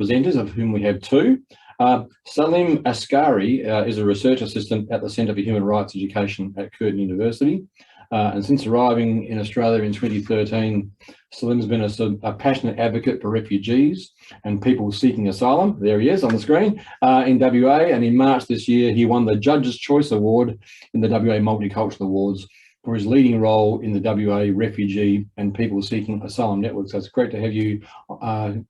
presenters, of whom we have two. Salim Askari is a research assistant at the Centre for Human Rights Education at Curtin University. And since arriving in Australia in 2013, Salim's been a passionate advocate for refugees and people seeking asylum. There he is on the screen in WA. And in March this year, he won the Judge's Choice Award in the WA Multicultural Awards for his leading role in the WA refugee and people seeking asylum network. So it's great to have you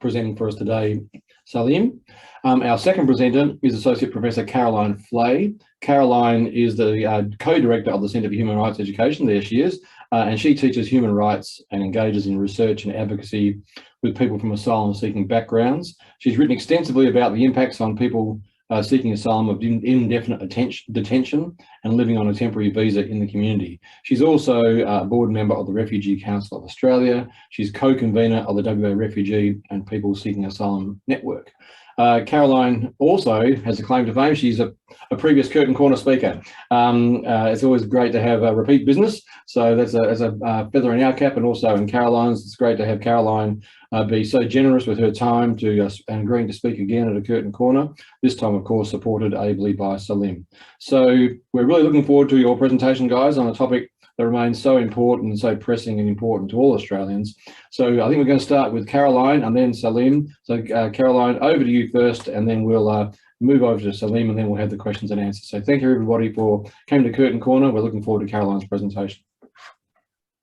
presenting for us today, Salim. Our second presenter is Associate Professor Caroline Flay. Caroline is the co-director of the Centre for Human Rights Education. There she is. And she teaches human rights and engages in research and advocacy with people from asylum-seeking backgrounds. She's written extensively about the impacts on people seeking asylum of indefinite detention and living on a temporary visa in the community. She's also a board member of the Refugee Council of Australia. She's co-convener of the WA Refugee and People Seeking Asylum Network. Caroline also has a claim to fame. She's a previous Curtin Corner speaker. It's always great to have a repeat business. So that's a feather in our cap, and also in Caroline's. It's great to have Caroline be so generous with her time and agreeing to speak again at a Curtin Corner. This time, of course, supported ably by Salim. So we're really looking forward to your presentation, guys, on a topic that remains so important and so pressing and important to all Australians. So I think we're going to start with Caroline and then Salim. So Caroline, over to you first, and then we'll move over to Salim, and then we'll have the questions and answers. So thank you, everybody, for coming to Curtin Corner. We're looking forward to Caroline's presentation.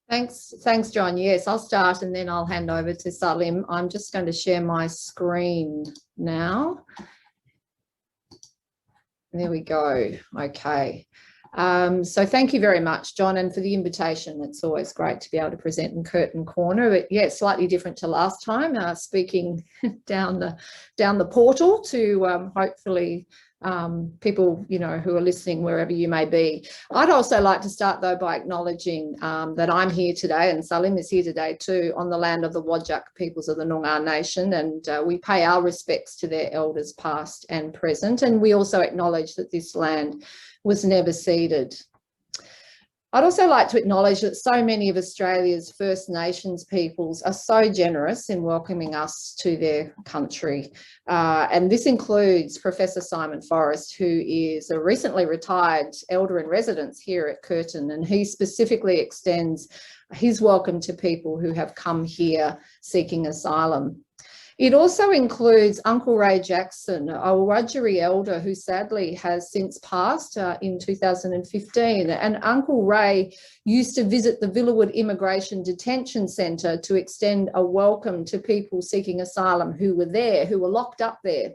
Thanks, John. Yes, I'll start and then I'll hand over to Salim. I'm just going to share my screen now. There we go. Okay. So thank you very much, John, and for the invitation. It's always great to be able to present in Curtin Corner. But yeah, slightly different to last time, speaking down the portal to hopefully people, you know, who are listening wherever you may be. I'd also like to start though by acknowledging that I'm here today, and Salim is here today too, on the land of the Whadjuk peoples of the Noongar Nation, and we pay our respects to their elders past and present, and we also acknowledge that this land was never ceded. I'd also like to acknowledge that so many of Australia's First Nations peoples are so generous in welcoming us to their country. And this includes Professor Simon Forrest, who is a recently retired elder in residence here at Curtin, and he specifically extends his welcome to people who have come here seeking asylum. It also includes Uncle Ray Jackson, a Wiradjuri elder who sadly has since passed in 2015. And Uncle Ray used to visit the Villawood Immigration Detention Centre to extend a welcome to people seeking asylum who were there, who were locked up there.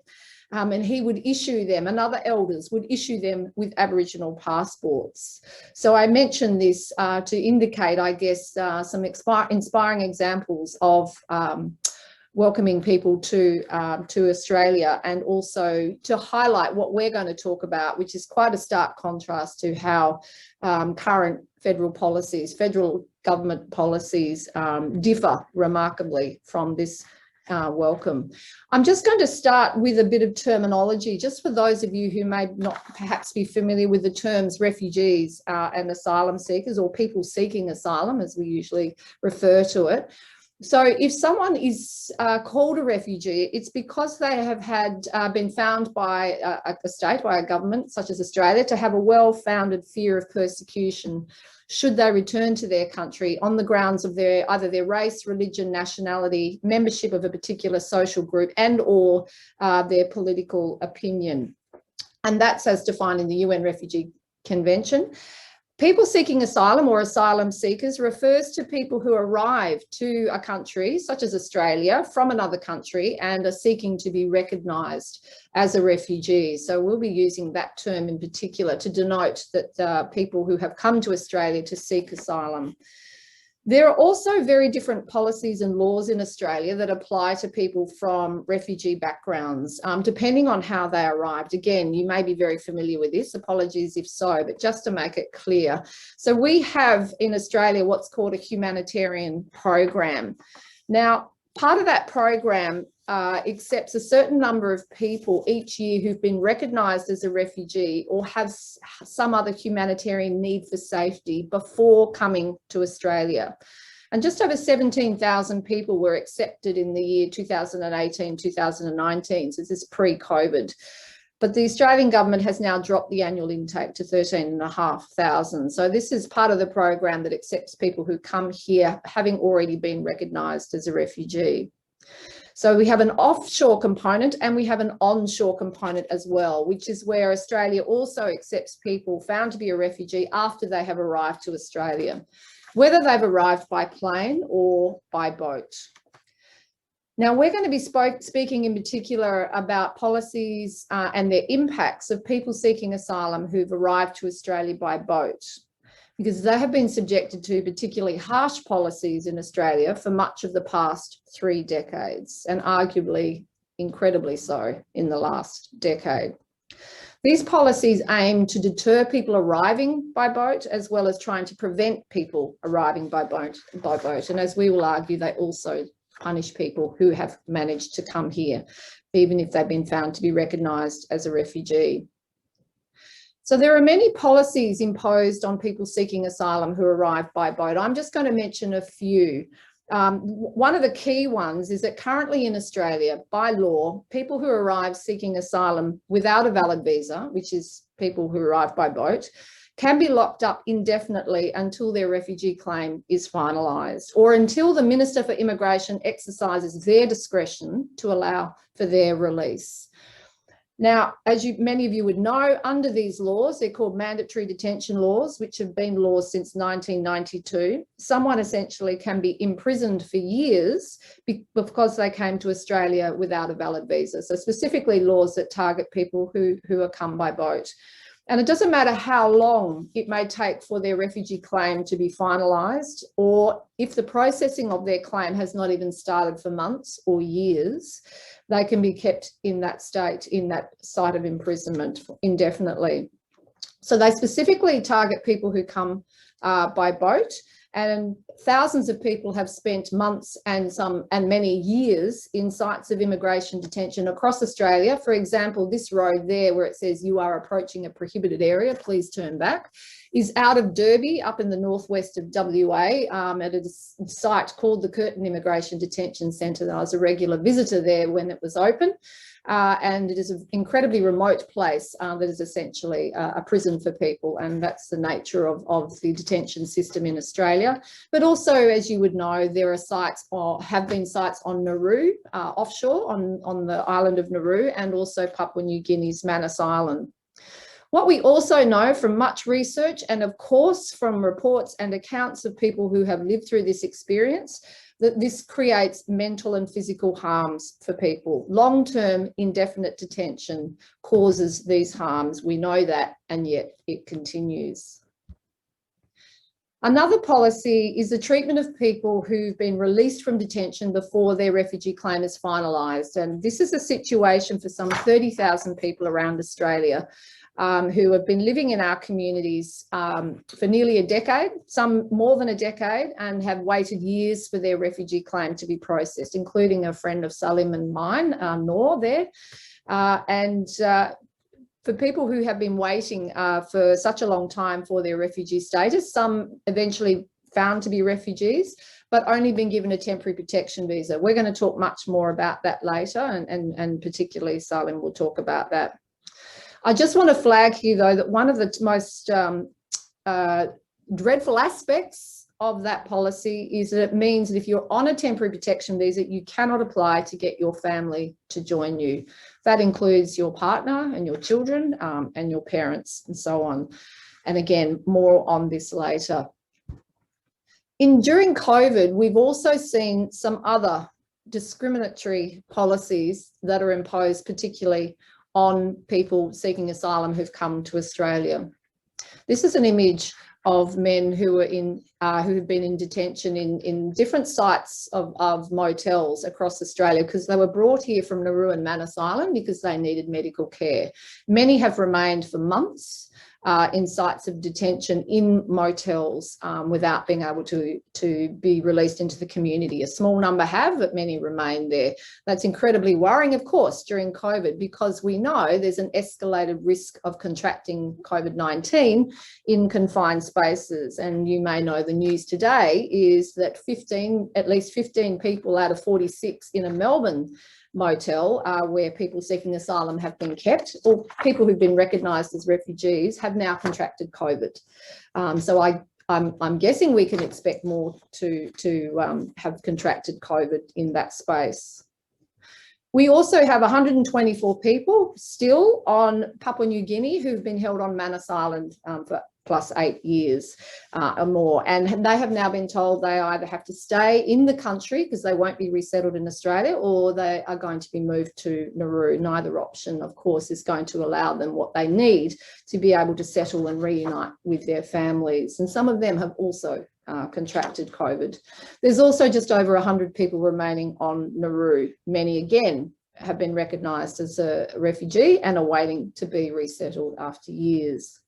And he would issue them, and other elders would issue them with Aboriginal passports. So I mention this to indicate, I guess, some inspiring examples of welcoming people to Australia, and also to highlight what we're going to talk about, which is quite a stark contrast to how current federal government policies differ remarkably from this welcome. I'm just going to start with a bit of terminology, just for those of you who may not perhaps be familiar with the terms refugees and asylum seekers, or people seeking asylum, as we usually refer to it. So if someone is called a refugee, it's because they have been found by a state, by a government such as Australia, to have a well-founded fear of persecution should they return to their country on the grounds of either their race, religion, nationality, membership of a particular social group, and or their political opinion. And that's as defined in the UN Refugee Convention. People seeking asylum, or asylum seekers, refers to people who arrive to a country such as Australia from another country and are seeking to be recognised as a refugee. So we'll be using that term in particular to denote that people who have come to Australia to seek asylum. There are also very different policies and laws in Australia that apply to people from refugee backgrounds, depending on how they arrived. Again, you may be very familiar with this, apologies if so, but just to make it clear. So we have in Australia what's called a humanitarian program. Now, part of that program accepts a certain number of people each year who've been recognised as a refugee or have some other humanitarian need for safety before coming to Australia. And just over 17,000 people were accepted in the year 2018, 2019. So this is pre-COVID. But the Australian government has now dropped the annual intake to 13,500. So this is part of the program that accepts people who come here having already been recognised as a refugee. So we have an offshore component and we have an onshore component as well, which is where Australia also accepts people found to be a refugee after they have arrived to Australia, whether they've arrived by plane or by boat. Now, we're going to be speaking in particular about policies and their impacts of people seeking asylum who've arrived to Australia by boat, because they have been subjected to particularly harsh policies in Australia for much of the past 3 decades, and arguably incredibly so in the last decade. These policies aim to deter people arriving by boat, as well as trying to prevent people arriving by boat. And as we will argue, they also punish people who have managed to come here, even if they've been found to be recognised as a refugee. So there are many policies imposed on people seeking asylum who arrive by boat. I'm just going to mention a few. One of the key ones is that currently in Australia, by law, people who arrive seeking asylum without a valid visa, which is people who arrive by boat, can be locked up indefinitely until their refugee claim is finalised, or until the Minister for Immigration exercises their discretion to allow for their release. Now, as many of you would know, under these laws, they're called mandatory detention laws, which have been laws since 1992. Someone essentially can be imprisoned for years because they came to Australia without a valid visa. So specifically laws that target people who are come by boat. And it doesn't matter how long it may take for their refugee claim to be finalised, or if the processing of their claim has not even started for months or years, they can be kept in that state, in that site of imprisonment indefinitely. So they specifically target people who come by boat, and thousands of people have spent months and many years in sites of immigration detention across Australia. For example, this road there where it says you are approaching a prohibited area, please turn back, is out of Derby, up in the northwest of WA, at a site called the Curtin Immigration Detention Centre. I was a regular visitor there when it was open. And it is an incredibly remote place that is essentially a prison for people, and that's the nature of the detention system in Australia. But also, as you would know, there are sites, or have been sites on Nauru, offshore on the island of Nauru, and also Papua New Guinea's Manus Island. What we also know from much research, and of course from reports and accounts of people who have lived through this experience, that this creates mental and physical harms for people. Long-term indefinite detention causes these harms. We know that, and yet it continues. Another policy is the treatment of people who've been released from detention before their refugee claim is finalised. And this is a situation for some 30,000 people around Australia who have been living in our communities for nearly a decade, some more than a decade, and have waited years for their refugee claim to be processed, including a friend of Salim and mine, Noor there. For people who have been waiting for such a long time for their refugee status, some eventually found to be refugees, but only been given a temporary protection visa. We're going to talk much more about that later, and particularly Salim will talk about that. I just want to flag here, though, that one of the most dreadful aspects of that policy is that it means that if you're on a temporary protection visa, you cannot apply to get your family to join you. That includes your partner and your children and your parents and so on. And again, more on this later. During COVID, we've also seen some other discriminatory policies that are imposed, particularly on people seeking asylum who've come to Australia. This is an image of men who have been in detention in different sites of motels across Australia, because they were brought here from Nauru and Manus Island because they needed medical care. Many have remained for months, in sites of detention in motels without being able to be released into the community. A small number have, but many remain there. That's incredibly worrying, of course, during COVID, because we know there's an escalated risk of contracting COVID-19 in confined spaces. And you may know the news today is that at least 15 people out of 46 in a Melbourne motel where people seeking asylum have been kept, or people who've been recognised as refugees, have now contracted COVID. So I'm guessing we can expect more to have contracted COVID in that space. We also have 124 people still on Papua New Guinea who've been held on Manus Island for plus 8 years or more. And they have now been told they either have to stay in the country because they won't be resettled in Australia, or they are going to be moved to Nauru. Neither option, of course, is going to allow them what they need to be able to settle and reunite with their families. And some of them have also contracted COVID. There's also just over 100 people remaining on Nauru. Many, again, have been recognised as a refugee and are waiting to be resettled after years.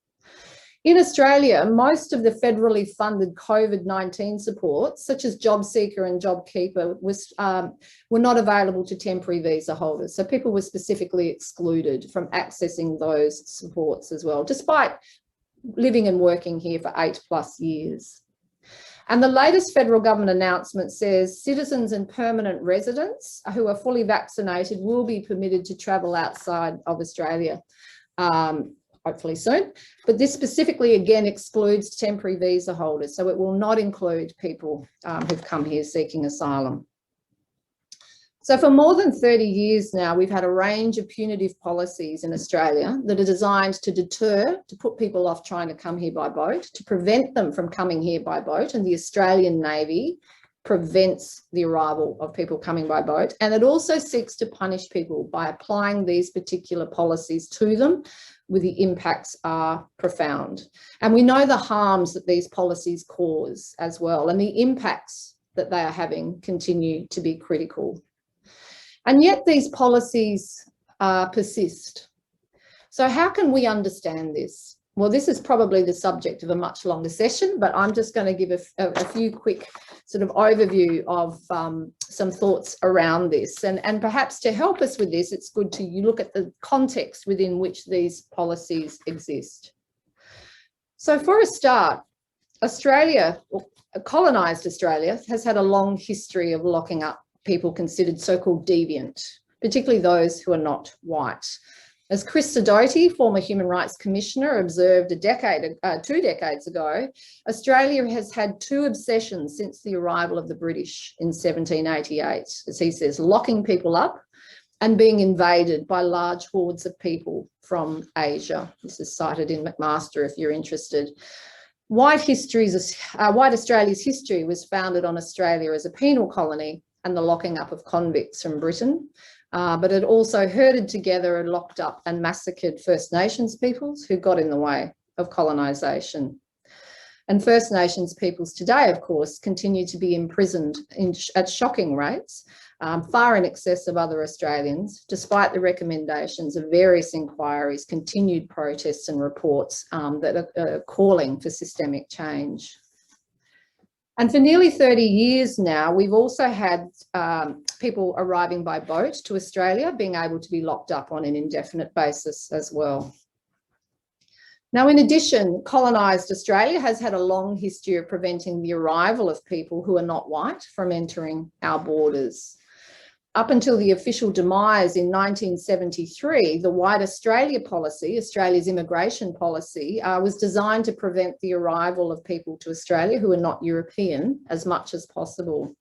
In Australia, most of the federally funded COVID-19 supports, such as JobSeeker and JobKeeper, were not available to temporary visa holders. So people were specifically excluded from accessing those supports as well, despite living and working here for 8+ years. And the latest federal government announcement says citizens and permanent residents who are fully vaccinated will be permitted to travel outside of Australia, hopefully soon. But this specifically, again, excludes temporary visa holders. So it will not include people who've come here seeking asylum. So for more than 30 years now, we've had a range of punitive policies in Australia that are designed to deter, to put people off trying to come here by boat, to prevent them from coming here by boat. And the Australian Navy prevents the arrival of people coming by boat. And it also seeks to punish people by applying these particular policies to them, where the impacts are profound. And we know the harms that these policies cause as well, and the impacts that they are having continue to be critical. And yet these policies persist. So how can we understand this? Well, this is probably the subject of a much longer session, but I'm just going to give a few quick sort of overview of some thoughts around this. And perhaps to help us with this, it's good to look at the context within which these policies exist. So for a start, Australia, colonised Australia, has had a long history of locking up people considered so-called deviant, particularly those who are not white. As Chris Sidoti, former Human Rights Commissioner, observed 2 decades ago, Australia has had 2 obsessions since the arrival of the British in 1788, as he says, locking people up and being invaded by large hordes of people from Asia. This is cited in McMaster if you're interested. White Australia's history was founded on Australia as a penal colony and the locking up of convicts from Britain. But it also herded together and locked up and massacred First Nations peoples who got in the way of colonisation. And First Nations peoples today, of course, continue to be imprisoned at shocking rates, far in excess of other Australians, despite the recommendations of various inquiries, continued protests and reports that are calling for systemic change. And for nearly 30 years now, we've also had people arriving by boat to Australia being able to be locked up on an indefinite basis as well. Now, in addition, colonised Australia has had a long history of preventing the arrival of people who are not white from entering our borders. Up until the official demise in 1973, the White Australia policy, Australia's immigration policy, was designed to prevent the arrival of people to Australia who are not European as much as possible.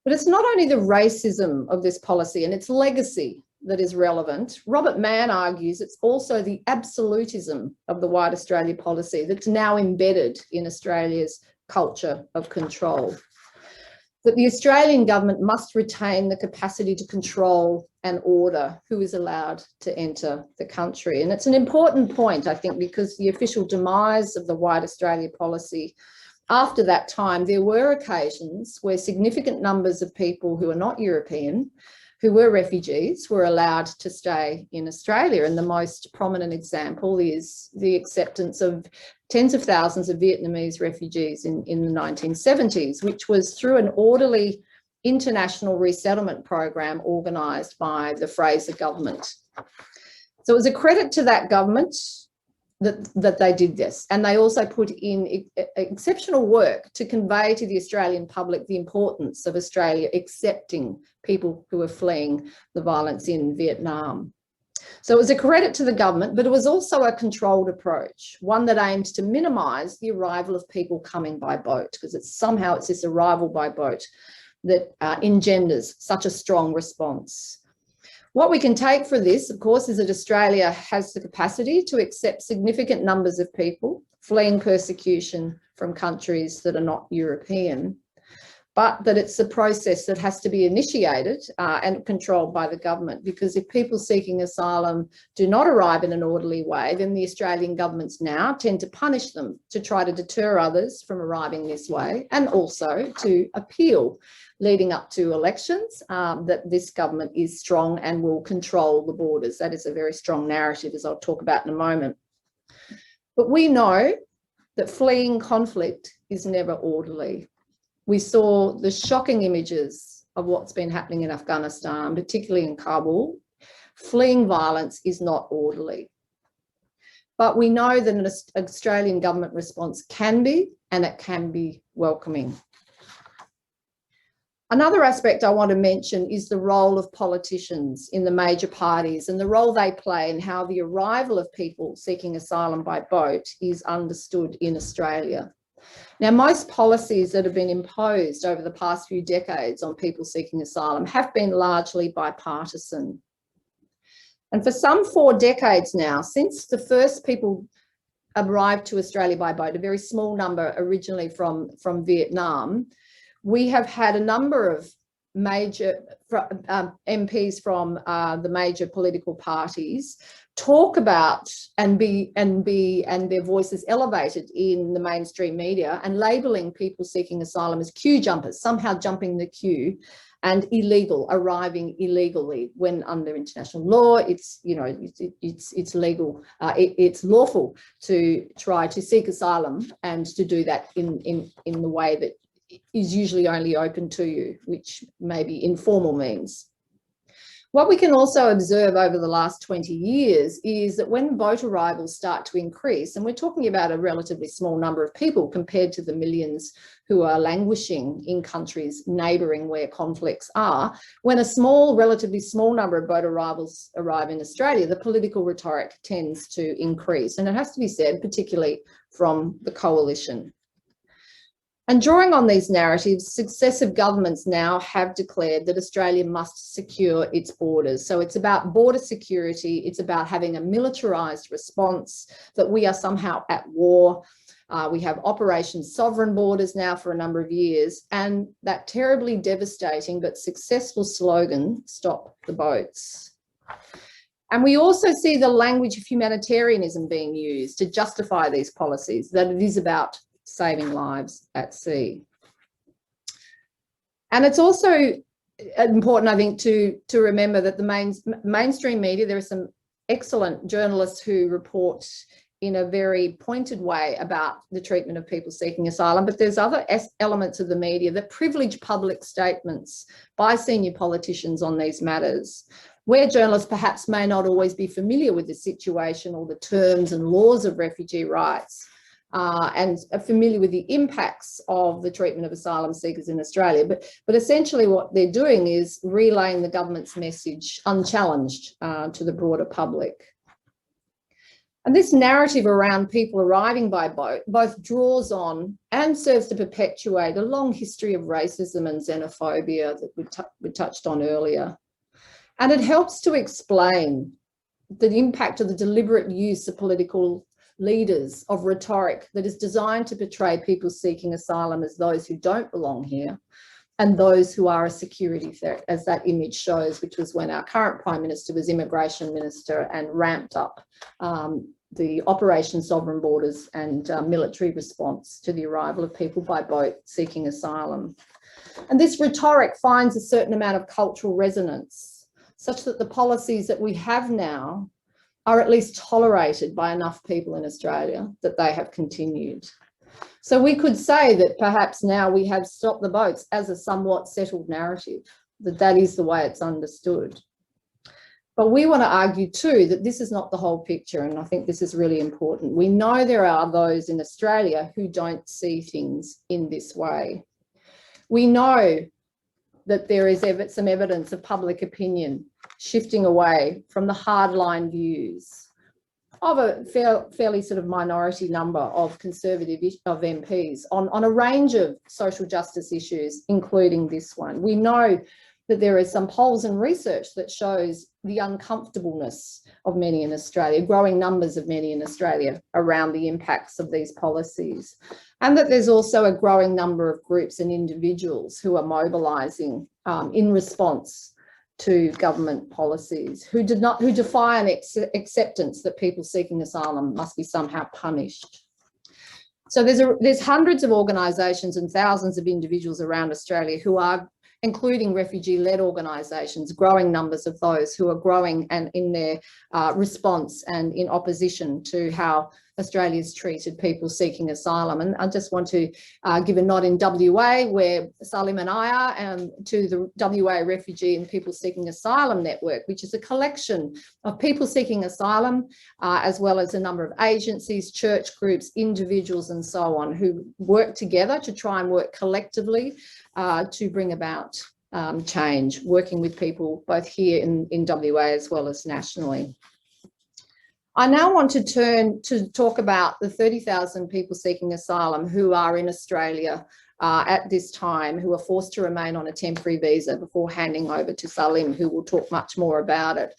But it's not only the racism of this policy and its legacy that is relevant. Robert Mann argues it's also the absolutism of the White Australia policy that's now embedded in Australia's culture of control. That the Australian government must retain the capacity to control and order who is allowed to enter the country. And it's an important point, I think, because the official demise of the White Australia policy, after that time, there were occasions where significant numbers of people who are not European who were refugees were allowed to stay in Australia. And the most prominent example is the acceptance of tens of thousands of Vietnamese refugees in the 1970s, which was through an orderly international resettlement program organised by the Fraser government. So it was a credit to that government that they did this. And they also put in exceptional work to convey to the Australian public the importance of Australia accepting people who are fleeing the violence in Vietnam. So it was a credit to the government, but it was also a controlled approach, one that aimed to minimise the arrival of people coming by boat, because somehow it's this arrival by boat that engenders such a strong response. What we can take for this, of course, is that Australia has the capacity to accept significant numbers of people fleeing persecution from countries that are not European, but that it's a process that has to be initiated and controlled by the government, because if people seeking asylum do not arrive in an orderly way, then the Australian governments now tend to punish them to try to deter others from arriving this way, and also to appeal leading up to elections that this government is strong and will control the borders. That is a very strong narrative, as I'll talk about in a moment. But we know that fleeing conflict is never orderly. We saw the shocking images of what's been happening in Afghanistan, particularly in Kabul. Fleeing violence is not orderly. But we know that an Australian government response can be, and it can be welcoming. Another aspect I want to mention is the role of politicians in the major parties and the role they play in how the arrival of people seeking asylum by boat is understood in Australia. Now, most policies that have been imposed over the past few decades on people seeking asylum have been largely bipartisan. And for some 4 decades now, since the first people arrived to Australia by boat, a very small number originally from Vietnam, we have had a number of major MPs from the major political parties talk about and their voices elevated in the mainstream media and labelling people seeking asylum as queue jumpers, somehow jumping the queue, and illegal, arriving illegally, when under international law it's legal, it's lawful to try to seek asylum and to do that in the way that is usually only open to you, which may be informal means. What we can also observe over the last 20 years is that when boat arrivals start to increase, and we're talking about a relatively small number of people compared to the millions who are languishing in countries neighbouring where conflicts are, when a relatively small number of boat arrivals arrive in Australia, the political rhetoric tends to increase. And it has to be said, particularly from the coalition. And drawing on these narratives, successive governments now have declared that Australia must secure its borders. So it's about border security, it's about having a militarised response, that we are somehow at war. We have Operation Sovereign Borders now for a number of years, and that terribly devastating but successful slogan, "Stop the boats." And we also see the language of humanitarianism being used to justify these policies, that it is about saving lives at sea. And it's also important, I think, to remember that the mainstream media, there are some excellent journalists who report in a very pointed way about the treatment of people seeking asylum, but there's other elements of the media that privilege public statements by senior politicians on these matters, where journalists perhaps may not always be familiar with the situation or the terms and laws of refugee rights, and are familiar with the impacts of the treatment of asylum seekers in Australia. But essentially what they're doing is relaying the government's message unchallenged to the broader public. And this narrative around people arriving by boat both draws on and serves to perpetuate a long history of racism and xenophobia that we touched on earlier. And it helps to explain the impact of the deliberate use of political leaders of rhetoric that is designed to portray people seeking asylum as those who don't belong here and those who are a security threat, as that image shows, which was when our current Prime Minister was Immigration Minister and ramped up the Operation Sovereign Borders and military response to the arrival of people by boat seeking asylum. And this rhetoric finds a certain amount of cultural resonance such that the policies that we have now are at least tolerated by enough people in Australia that they have continued. So we could say that perhaps now we have stopped the boats as a somewhat settled narrative, that is the way it's understood. But we want to argue too that this is not the whole picture, and I think this is really important. We know there are those in Australia who don't see things in this way. We know that there is some evidence of public opinion shifting away from the hardline views of a fairly sort of minority number of conservative MPs on a range of social justice issues, including this one. We know that there is some polls and research that shows the uncomfortableness of many in Australia, growing numbers of many in Australia around the impacts of these policies. And that there's also a growing number of groups and individuals who are mobilising in response to government policies, who defy an acceptance that people seeking asylum must be somehow punished. So there's hundreds of organisations and thousands of individuals around Australia who are, including refugee-led organisations, growing numbers of those who are growing and in their response and in opposition to how Australia's treated people seeking asylum. And I just want to give a nod in WA, where Salim and I are, to the WA Refugee and People Seeking Asylum Network, which is a collection of people seeking asylum, as well as a number of agencies, church groups, individuals and so on, who work together to try and work collectively to bring about change, working with people both here in WA as well as nationally. I now want to turn to talk about the 30,000 people seeking asylum who are in Australia at this time, who are forced to remain on a temporary visa before handing over to Salim, who will talk much more about it.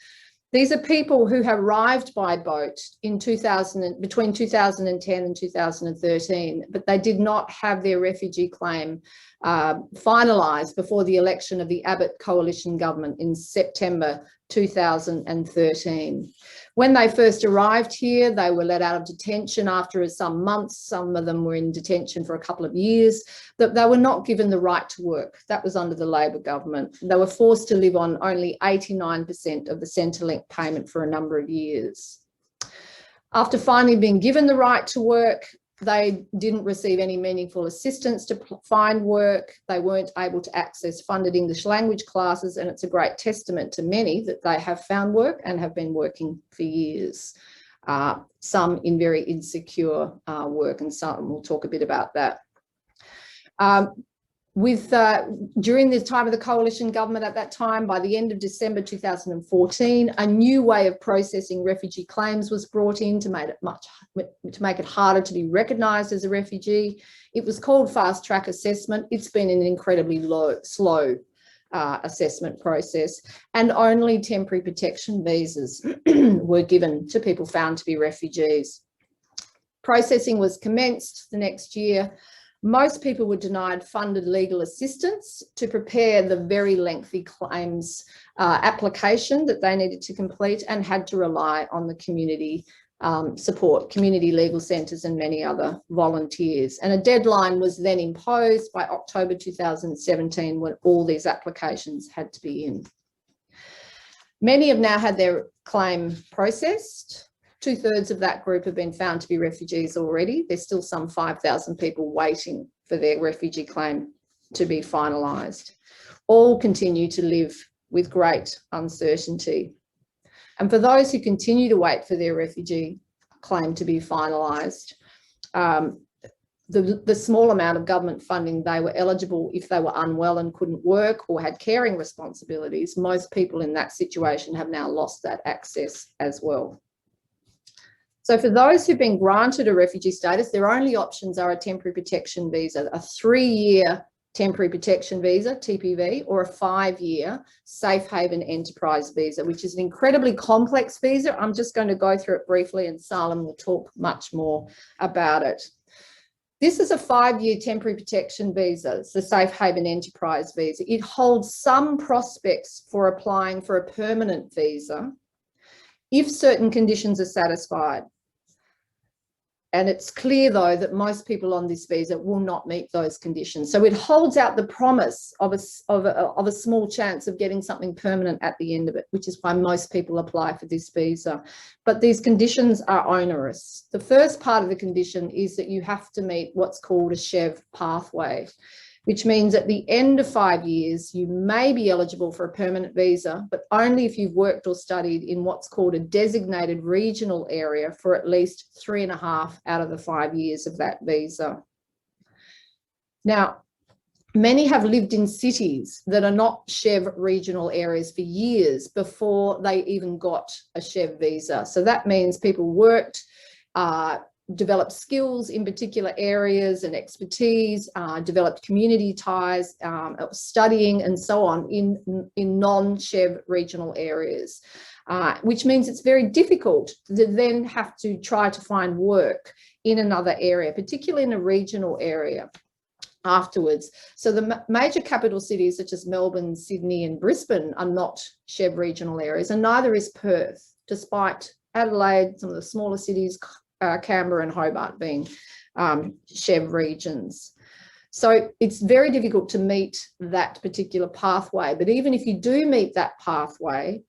These are people who have arrived by boat in between 2010 and 2013, but they did not have their refugee claim finalised before the election of the Abbott coalition government in September 2013. When they first arrived here, they were let out of detention after some months. Some of them were in detention for a couple of years. That they were not given the right to work. That was under the Labor government. They were forced to live on only 89% of the Centrelink payment for a number of years. After finally being given the right to work, they didn't receive any meaningful assistance to find work. They weren't able to access funded English language classes, and it's a great testament to many that they have found work and have been working for years, some in very insecure work, and some we'll talk a bit about that. During the time of the coalition government at that time, by the end of December 2014, a new way of processing refugee claims was brought in to make it harder to be recognised as a refugee. It was called fast track assessment. It's been an incredibly slow assessment process, and only temporary protection visas were given to people found to be refugees. Processing was commenced the next year. Most people were denied funded legal assistance to prepare the very lengthy claims application that they needed to complete, and had to rely on the community support, community legal centres and many other volunteers. And a deadline was then imposed by October 2017 when all these applications had to be in. Many have now had their claim processed. 2/3 of that group have been found to be refugees already. There's still some 5,000 people waiting for their refugee claim to be finalised. All continue to live with great uncertainty. And for those who continue to wait for their refugee claim to be finalised, the small amount of government funding they were eligible if they were unwell and couldn't work or had caring responsibilities, most people in that situation have now lost that access as well. So for those who've been granted a refugee status, their only options are a temporary protection visa, a 3-year temporary protection visa, TPV, or a 5-year safe haven enterprise visa, which is an incredibly complex visa. I'm just going to go through it briefly, and Salim will talk much more about it. This is a 5-year temporary protection visa. It's the safe haven enterprise visa. It holds some prospects for applying for a permanent visa if certain conditions are satisfied. And it's clear, though, that most people on this visa will not meet those conditions. So it holds out the promise of a small chance of getting something permanent at the end of it, which is why most people apply for this visa. But these conditions are onerous. The first part of the condition is that you have to meet what's called a CHEV pathway, which means at the end of 5 years, you may be eligible for a permanent visa, but only if you've worked or studied in what's called a designated regional area for at least 3.5 out of the 5 years of that visa. Now, many have lived in cities that are not CHEV regional areas for years before they even got a CHEV visa. So that means people worked, developed skills in particular areas and expertise, developed community ties, studying and so on in non-CHEV regional areas, which means it's very difficult to then have to try to find work in another area, particularly in a regional area afterwards. So the major capital cities such as Melbourne, Sydney and Brisbane are not CHEV regional areas, and neither is Perth, despite Adelaide, some of the smaller cities, Canberra and Hobart being CHEV regions. So it's very difficult to meet that particular pathway. But even if you do meet that pathway,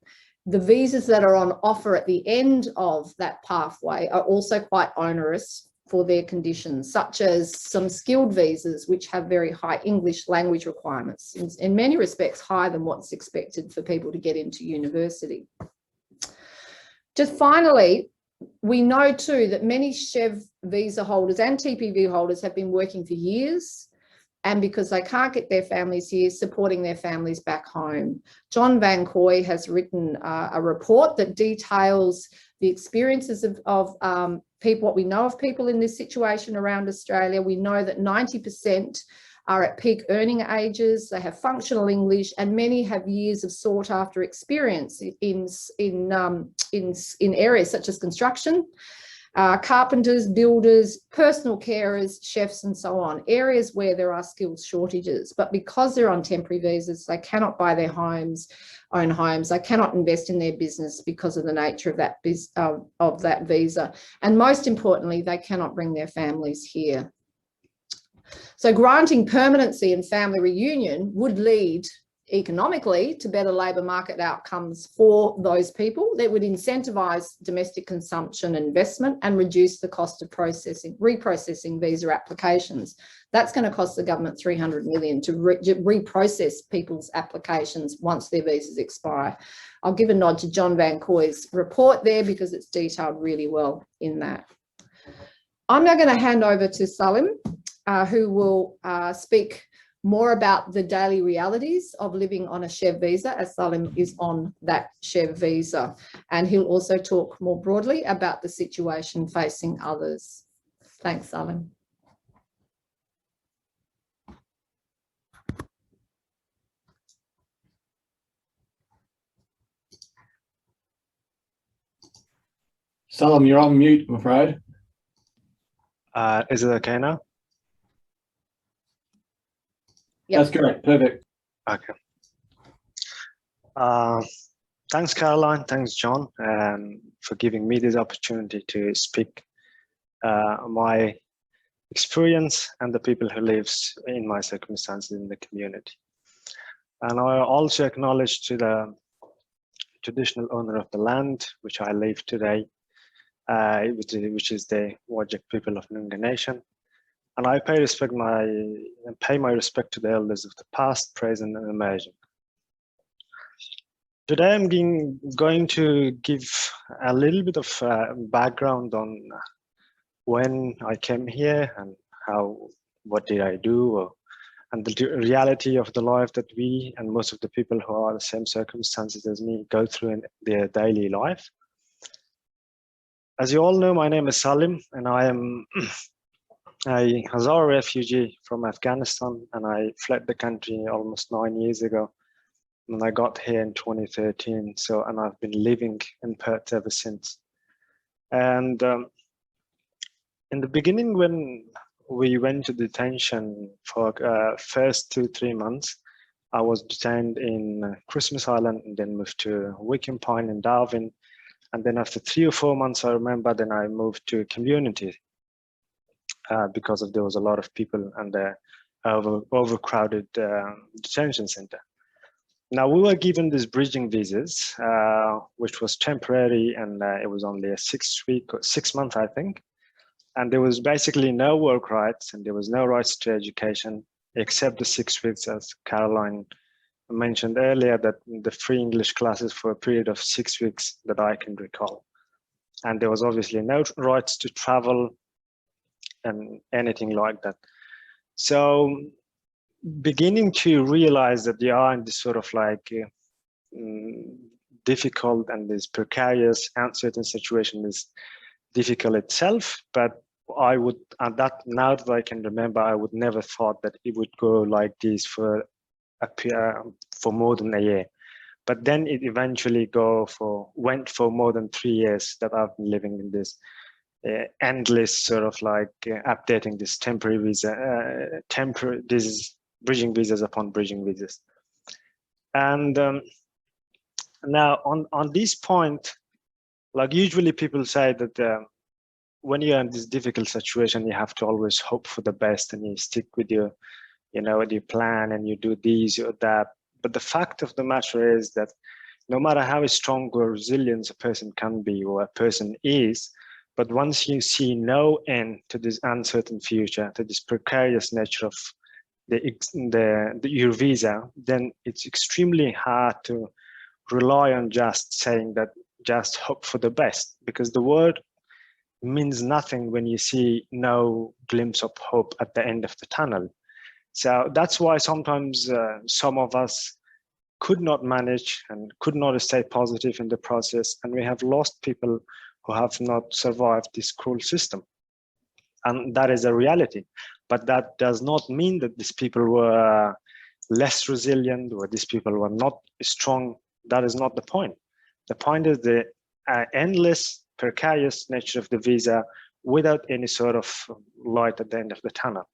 the visas that are on offer at the end of that pathway are also quite onerous for their conditions, such as some skilled visas, which have very high English language requirements, in many respects higher than what's expected for people to get into university. Just finally, we know too that many CHEV visa holders and TPV holders have been working for years, and because they can't get their families here, supporting their families back home. John Van Coy has written a report that details the experiences of people, what we know of people in this situation around Australia. We know that 90% are at peak earning ages, they have functional English, and many have years of sought after experience in areas such as construction, carpenters, builders, personal carers, chefs, and so on, areas where there are skills shortages. But because they're on temporary visas, they cannot buy their own homes, they cannot invest in their business because of the nature of that visa. And most importantly, they cannot bring their families here. So granting permanency and family reunion would lead economically to better labour market outcomes for those people. That would incentivise domestic consumption and investment and reduce the cost of reprocessing visa applications. That's going to cost the government $300 million to reprocess people's applications once their visas expire. I'll give a nod to John Van Coy's report there because it's detailed really well in that. I'm now going to hand over to Salim, who will speak more about the daily realities of living on a CHEV visa, as Salim is on that CHEV visa. And he'll also talk more broadly about the situation facing others. Thanks, Salim. Salim, you're on mute, I'm afraid. Is it okay now? Yep. That's correct, perfect. Okay. Thanks, Caroline. Thanks, John, for giving me this opportunity to speak my experience and the people who lives in my circumstances in the community. And I also acknowledge to the traditional owner of the land, which I live today, which is the Whadjuk people of Noongar Nation. And I pay my respect to the elders of the past, present, and emerging. Today, I'm going to give a little bit of background on when I came here and what did I do, and the reality of the life that we and most of the people who are the same circumstances as me go through in their daily life. As you all know, my name is Salim, and I am a Hazara refugee from Afghanistan, and I fled the country almost 9 years ago. And I got here in 2013, and I've been living in Perth ever since. And in the beginning, when we went to detention for first 2-3 months, I was detained in Christmas Island and then moved to Wickham Pine in Darwin. And then after 3 or 4 months, I remember, then I moved to community because there was a lot of people and the overcrowded detention center. Now we were given these bridging visas, which was temporary, and it was only a 6 month, I think. And there was basically no work rights, and there was no rights to education, except the 6 weeks, as Caroline mentioned earlier, that the free English classes for a period of 6 weeks that I can recall. And there was obviously no rights to travel and anything like that. So beginning to realize that they are in this sort of like difficult and this precarious, uncertain situation is difficult itself, but I would, and that now that I can remember, I would never thought that it would go like this for more than a year. But then it eventually went for more than 3 years that I've been living in this endless sort of like updating this temporary visa, this bridging visas upon bridging visas. And now on this point, like usually people say that when you're in this difficult situation, you have to always hope for the best and you stick with your, with your plan and you do this or that. But the fact of the matter is that no matter how strong or resilient a person can be or a person is, but once you see no end to this uncertain future, to this precarious nature of your visa, then it's extremely hard to rely on just saying that just hope for the best, because the word means nothing when you see no glimpse of hope at the end of the tunnel. So that's why sometimes some of us could not manage and could not stay positive in the process, and we have lost people who have not survived this cruel system. And that is a reality. But that does not mean that these people were less resilient or these people were not strong. That is not the point. The point is the endless, precarious nature of the visa without any sort of light at the end of the tunnel.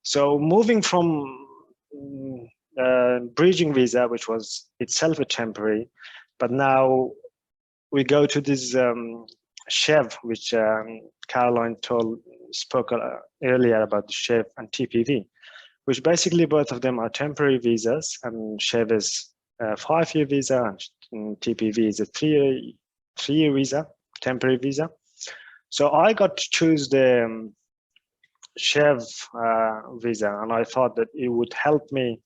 So moving from bridging visa, which was itself a temporary, but now we go to this SHEV, which Caroline spoke earlier about the SHEV and TPV, which basically both of them are temporary visas, and SHEV is a 5-year visa and TPV is a 3-year visa, temporary visa. So I got to choose the SHEV visa, and I thought that it would help me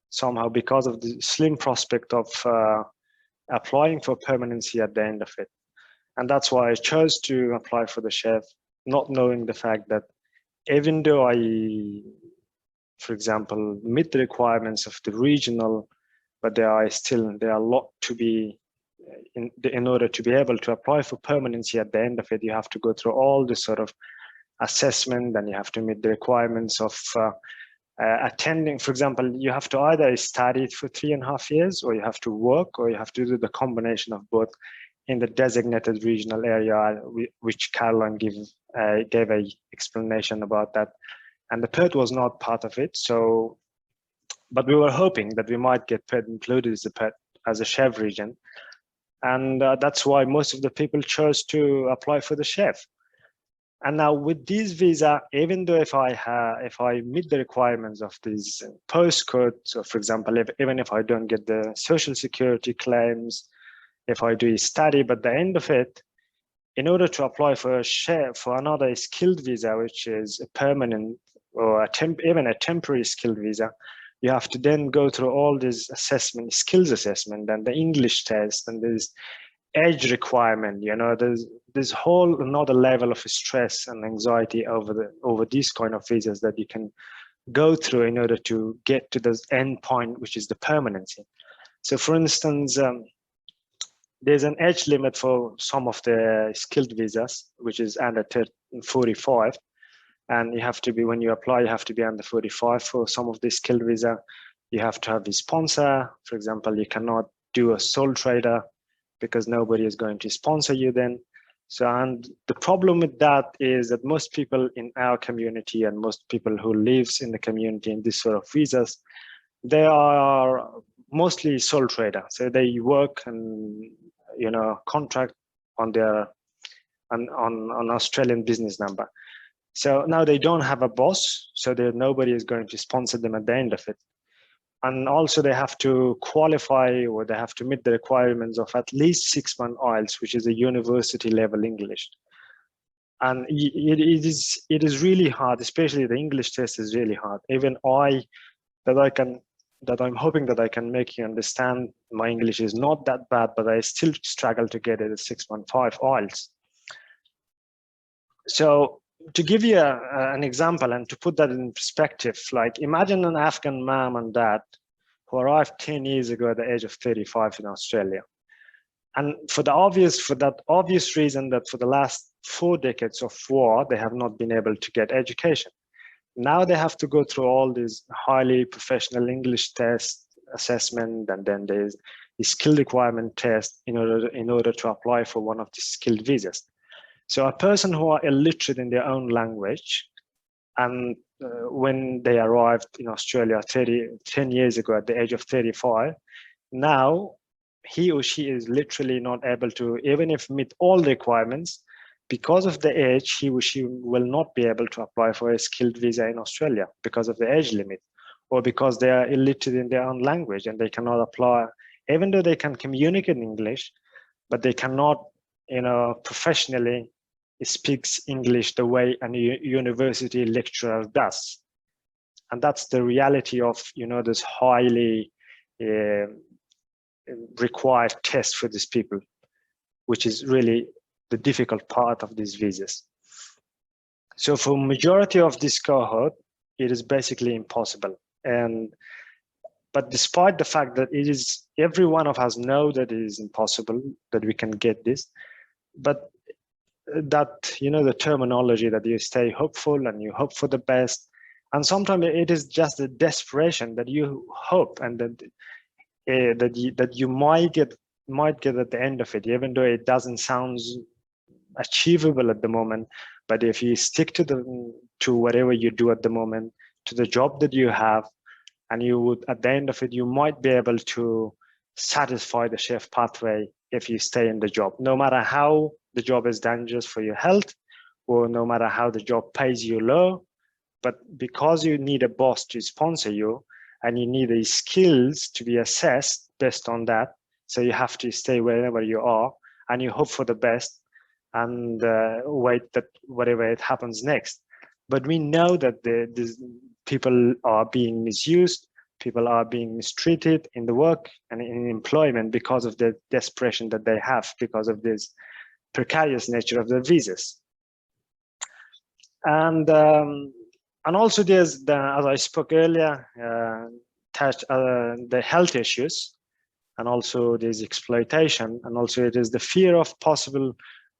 somehow because of the slim prospect of applying for permanency at the end of it. And that's why I chose to apply for the SHEV, not knowing the fact that even though I, for example, meet the requirements of the regional, but there are a lot to be, in order to be able to apply for permanency at the end of it, you have to go through all this sort of assessment, and you have to meet the requirements of attending. For example, you have to either study for 3.5 years, or you have to work, or you have to do the combination of both in the designated regional area, which Caroline gave a explanation about that. And the Perth was not part of it. So, but we were hoping that we might get Perth included as a SHEV region. And that's why most of the people chose to apply for the SHEV. And now with this visa, even though if I meet the requirements of this postcode, so for example, even if I don't get the social security claims, if I do a study, but the end of it, in order to apply for a SHEV, for another skilled visa, which is a permanent or even a temporary skilled visa, you have to then go through all this assessment, skills assessment, and the English test, and this age requirement. There's this whole another level of stress and anxiety over these kind of visas that you can go through in order to get to the end point, which is the permanency. So for instance, there's an age limit for some of the skilled visas, which is under 45. And you have to be, when you apply, you have to be under 45 for some of the skilled visa. You have to have a sponsor. For example, you cannot do a sole trader because nobody is going to sponsor you then. So, and the problem with that is that most people in our community and most people who lives in the community in this sort of visas, they are mostly sole trader. So they work and, contract on their, on Australian business number. So now they don't have a boss, so nobody is going to sponsor them at the end of it. And also they have to qualify, or they have to meet the requirements of at least 6-month IELTS, which is a university level English. And it is really hard, especially the English test is really hard. Even I'm hoping that I can make you understand my English is not that bad, but I still struggle to get it at 6.5 IELTS. So to give you an example and to put that in perspective, like imagine an Afghan mom and dad who arrived 10 years ago at the age of 35 in Australia. And for that obvious reason that for the last 4 decades of war, they have not been able to get education. Now they have to go through all these highly professional English test assessment, and then there's the skill requirement test in order to apply for one of the skilled visas. So a person who are illiterate in their own language, and when they arrived in Australia 10 years ago at the age of 35, now he or she is literally not able to, even if meet all the requirements, because of the age, he or she will not be able to apply for a skilled visa in Australia because of the age limit, or because they are illiterate in their own language and they cannot apply, even though they can communicate in English, but they cannot, professionally speaks English the way a university lecturer does. And that's the reality of, this highly required test for these people, which is really the difficult part of these visas. So for majority of this cohort, it is basically impossible. But despite the fact that it is, every one of us know that it is impossible that we can get this, but that, the terminology that you stay hopeful and you hope for the best, and sometimes it is just a desperation that you hope and that you might get at the end of it, even though it doesn't sound achievable at the moment. But if you stick to whatever you do at the moment, to the job that you have, and you would, at the end of it, you might be able to satisfy the chef pathway if you stay in the job, no matter how the job is dangerous for your health, or no matter how the job pays you low. But because you need a boss to sponsor you, and you need the skills to be assessed based on that, so you have to stay wherever you are, and you hope for the best, and wait that whatever it happens next. But we know that these people are being misused, people are being mistreated in the work and in employment because of the desperation that they have, because of this precarious nature of the visas. And also there's as I spoke earlier, the health issues, and also there's exploitation, and also it is the fear of possible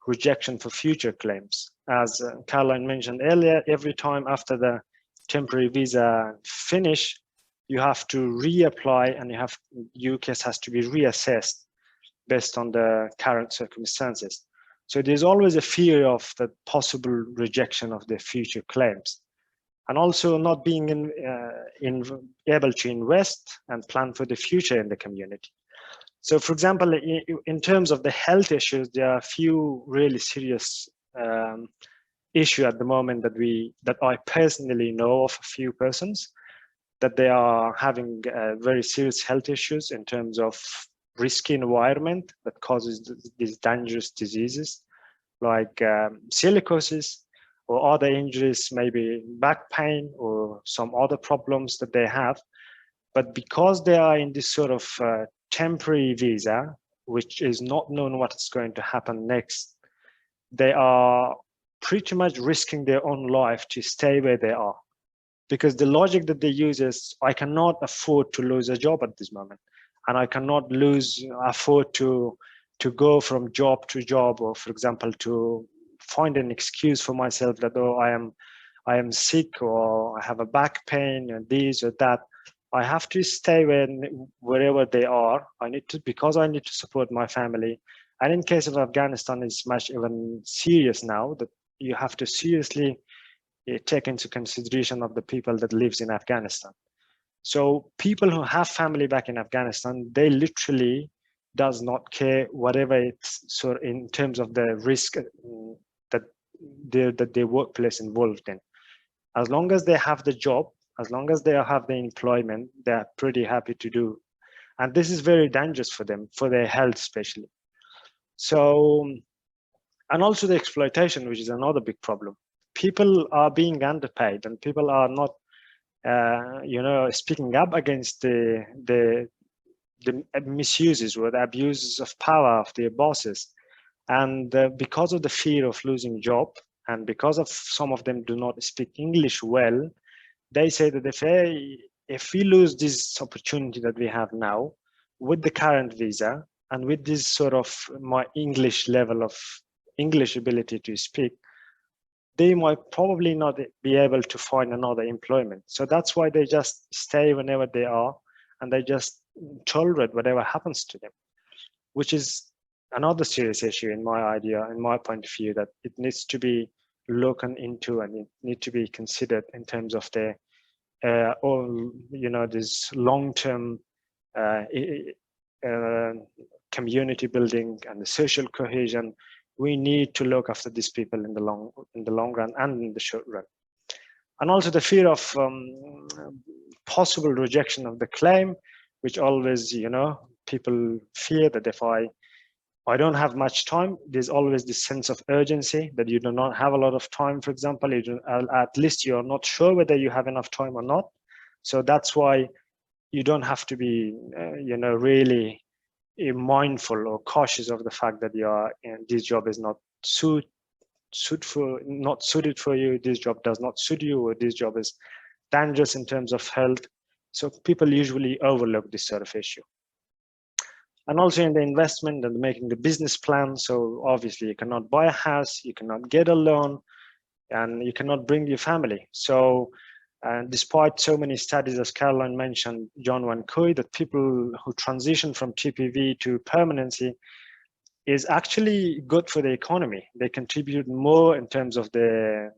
rejection for future claims. As Caroline mentioned earlier, every time after the temporary visa finish, you have to reapply, and your case has to be reassessed based on the current circumstances. So there's always a fear of the possible rejection of the future claims, and also not being able to invest and plan for the future in the community. So for example, in terms of the health issues, there are a few really serious issues at the moment that I personally know of a few persons that they are having very serious health issues in terms of risky environment that causes these dangerous diseases like silicosis or other injuries, maybe back pain or some other problems that they have. But because they are in this sort of temporary visa, which is not known what's going to happen next, they are pretty much risking their own life to stay where they are. Because the logic that they use is, I cannot afford to lose a job at this moment, and I cannot afford to go from job to job, or for example, to find an excuse for myself that, oh, I am sick, or I have a back pain, and this or that. I have to stay wherever they are. Because I need to support my family. And in case of Afghanistan, it's much even serious now, that you have to seriously take into consideration of the people that lives in Afghanistan. So people who have family back in Afghanistan, they literally does not care whatever it's, so in terms of the risk that their workplace involved in. As long as they have the job, as long as they have the employment, they're pretty happy to do. And this is very dangerous for them, for their health especially. So, and also the exploitation, which is another big problem. People are being underpaid, and people are not, speaking up against the misuses or the abuses of power of their bosses. And because of the fear of losing job, and because of some of them do not speak English well, they say that if we lose this opportunity that we have now with the current visa and with this sort of my English level of English ability to speak, they might probably not be able to find another employment. So that's why they just stay whenever they are, and they just tolerate whatever happens to them, which is another serious issue in my point of view, that it needs to be looked into and it needs to be considered in terms of the this long-term community building and the social cohesion. We need to look after these people in the long run and in the short run. And also the fear of possible rejection of the claim, which always, people fear that if I don't have much time, there's always this sense of urgency that you do not have a lot of time, for example, at least you're not sure whether you have enough time or not. So that's why you don't have to be, really mindful or cautious of the fact that this job is not suited for you, this job does not suit you, or this job is dangerous in terms of health. So people usually overlook this sort of issue. And also in the investment and making the business plan. So obviously you cannot buy a house, you cannot get a loan, and you cannot bring your family. So despite so many studies, as Caroline mentioned, John Van Cooy, that people who transition from TPV to permanency is actually good for the economy. They contribute more in terms of the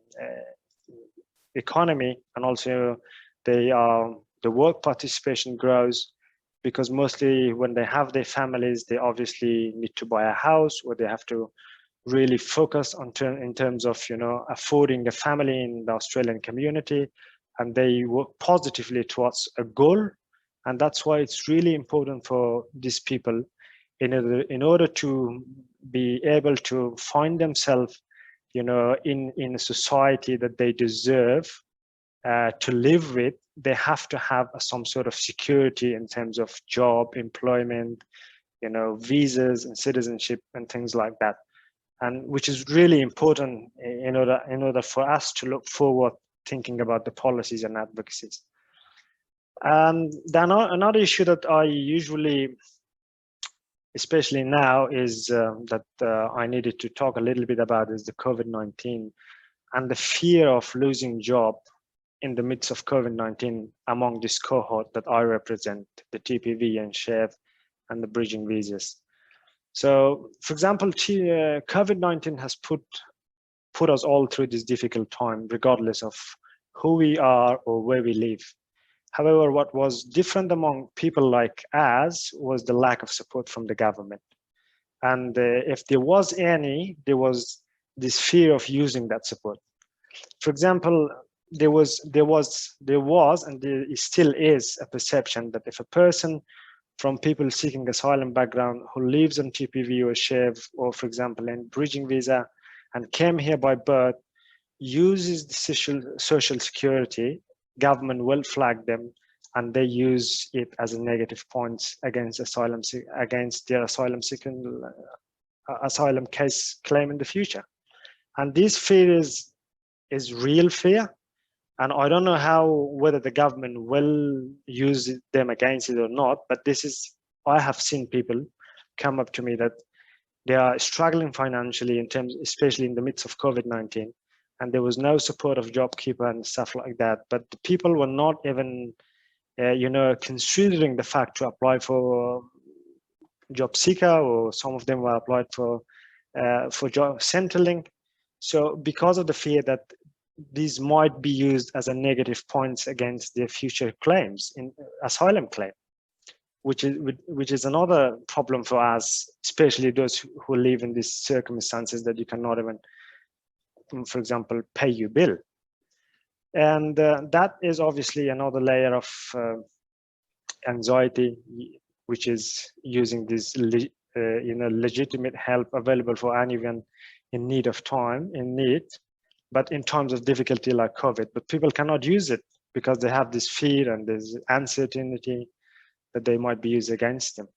economy, and also the work participation grows, because mostly when they have their families, they obviously need to buy a house, or they have to really focus on in terms of affording a family in the Australian community, and they work positively towards a goal. And that's why it's really important for these people in order to be able to find themselves in a society that they deserve to live with. They have to have some sort of security in terms of job, employment, visas and citizenship and things like that, and which is really important in order for us to look forward, thinking about the policies and advocacies. Then another issue that I usually, especially now, is that I needed to talk a little bit about is the COVID-19 and the fear of losing job in the midst of COVID-19 among this cohort that I represent, the TPV and SHEV and the bridging visas. So, for example, COVID-19 has put us all through this difficult time, regardless of who we are or where we live. However, what was different among people like us was the lack of support from the government. And if there was any, there was this fear of using that support. For example, there was, and there still is a perception that if a person from people seeking asylum background who lives on TPV or SHEV, or for example, in bridging visa, and came here by birth, uses the social security, government will flag them, and they use it as a negative points against their asylum seeking asylum case claim in the future. And this fear is real fear. And I don't know whether the government will use them against it or not, but I have seen people come up to me that they are struggling financially especially in the midst of COVID-19, and there was no support of JobKeeper and stuff like that. But the people were not even, considering the fact to apply for job seeker, or some of them were applied for job Centrelink. So because of the fear that these might be used as a negative points against their future claims in asylum claim, which is another problem for us, especially those who live in these circumstances that you cannot even for example, pay your bill. And that is obviously another layer of anxiety, which is using this legitimate help available for anyone in need of time, but in times of difficulty like COVID. But people cannot use it because they have this fear and this uncertainty that they might be used against them.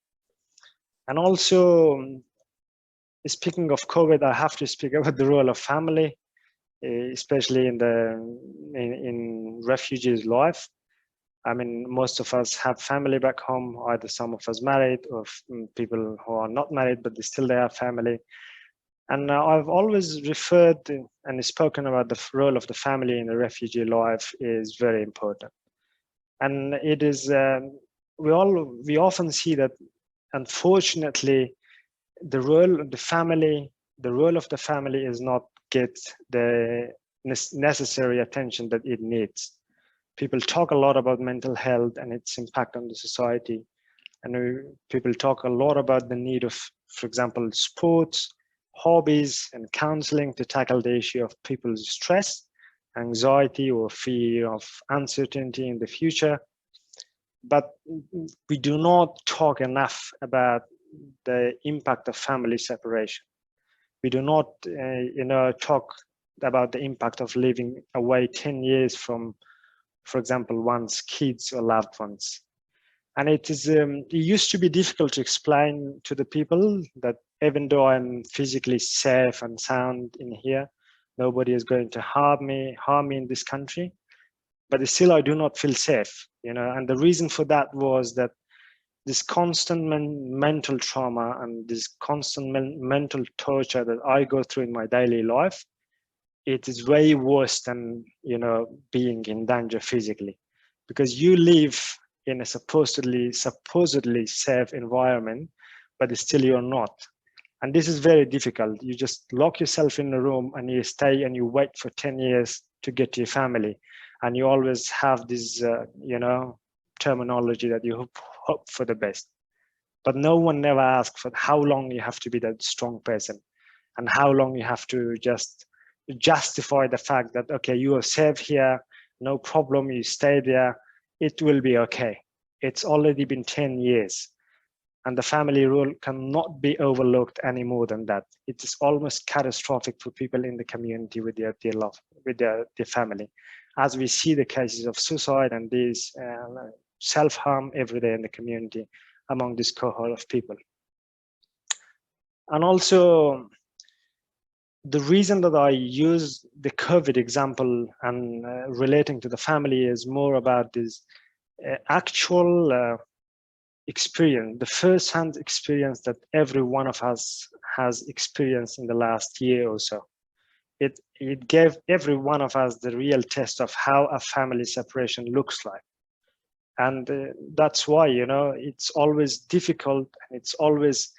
And also, speaking of COVID, I have to speak about the role of family, especially in refugees' life. I mean, most of us have family back home, either some of us married or people who are not married, but they still have family. And I've always referred and spoken about the role of the family in a refugee life is very important. And it is, we often see that, unfortunately, the role of the family is not get the necessary attention that it needs. People talk a lot about mental health and its impact on the society. And people talk a lot about the need of, for example, sports, hobbies, and counseling to tackle the issue of people's stress, anxiety, or fear of uncertainty in the future. But we do not talk enough about the impact of family separation. We do not, talk about the impact of living away 10 years from, for example, one's kids or loved ones. And it used to be difficult to explain to the people that even though I'm physically safe and sound in here, nobody is going to harm me in this country, but still I do not feel safe, and the reason for that was that this constant mental trauma and this constant mental torture that I go through in my daily life, it is way worse than, being in danger physically, because you live in a supposedly safe environment, but still you're not. And this is very difficult. You just lock yourself in a room and you stay and you wait for 10 years to get to your family. And you always have this, terminology that you hope for the best. But no one never asks for how long you have to be that strong person and how long you have to just justify the fact that, okay, you are safe here, no problem, you stay there, it will be okay. It's already been 10 years. And the family rule cannot be overlooked any more than that. It is almost catastrophic for people in the community with their love, with their family, as we see the cases of suicide and these self-harm every day in the community among this cohort of people. And also, the reason that I use the COVID example and relating to the family is more about this actual experience, the first-hand experience that every one of us has experienced in the last year or so. It gave every one of us the real test of how a family separation looks like. And that's why, it's always difficult, and it's always,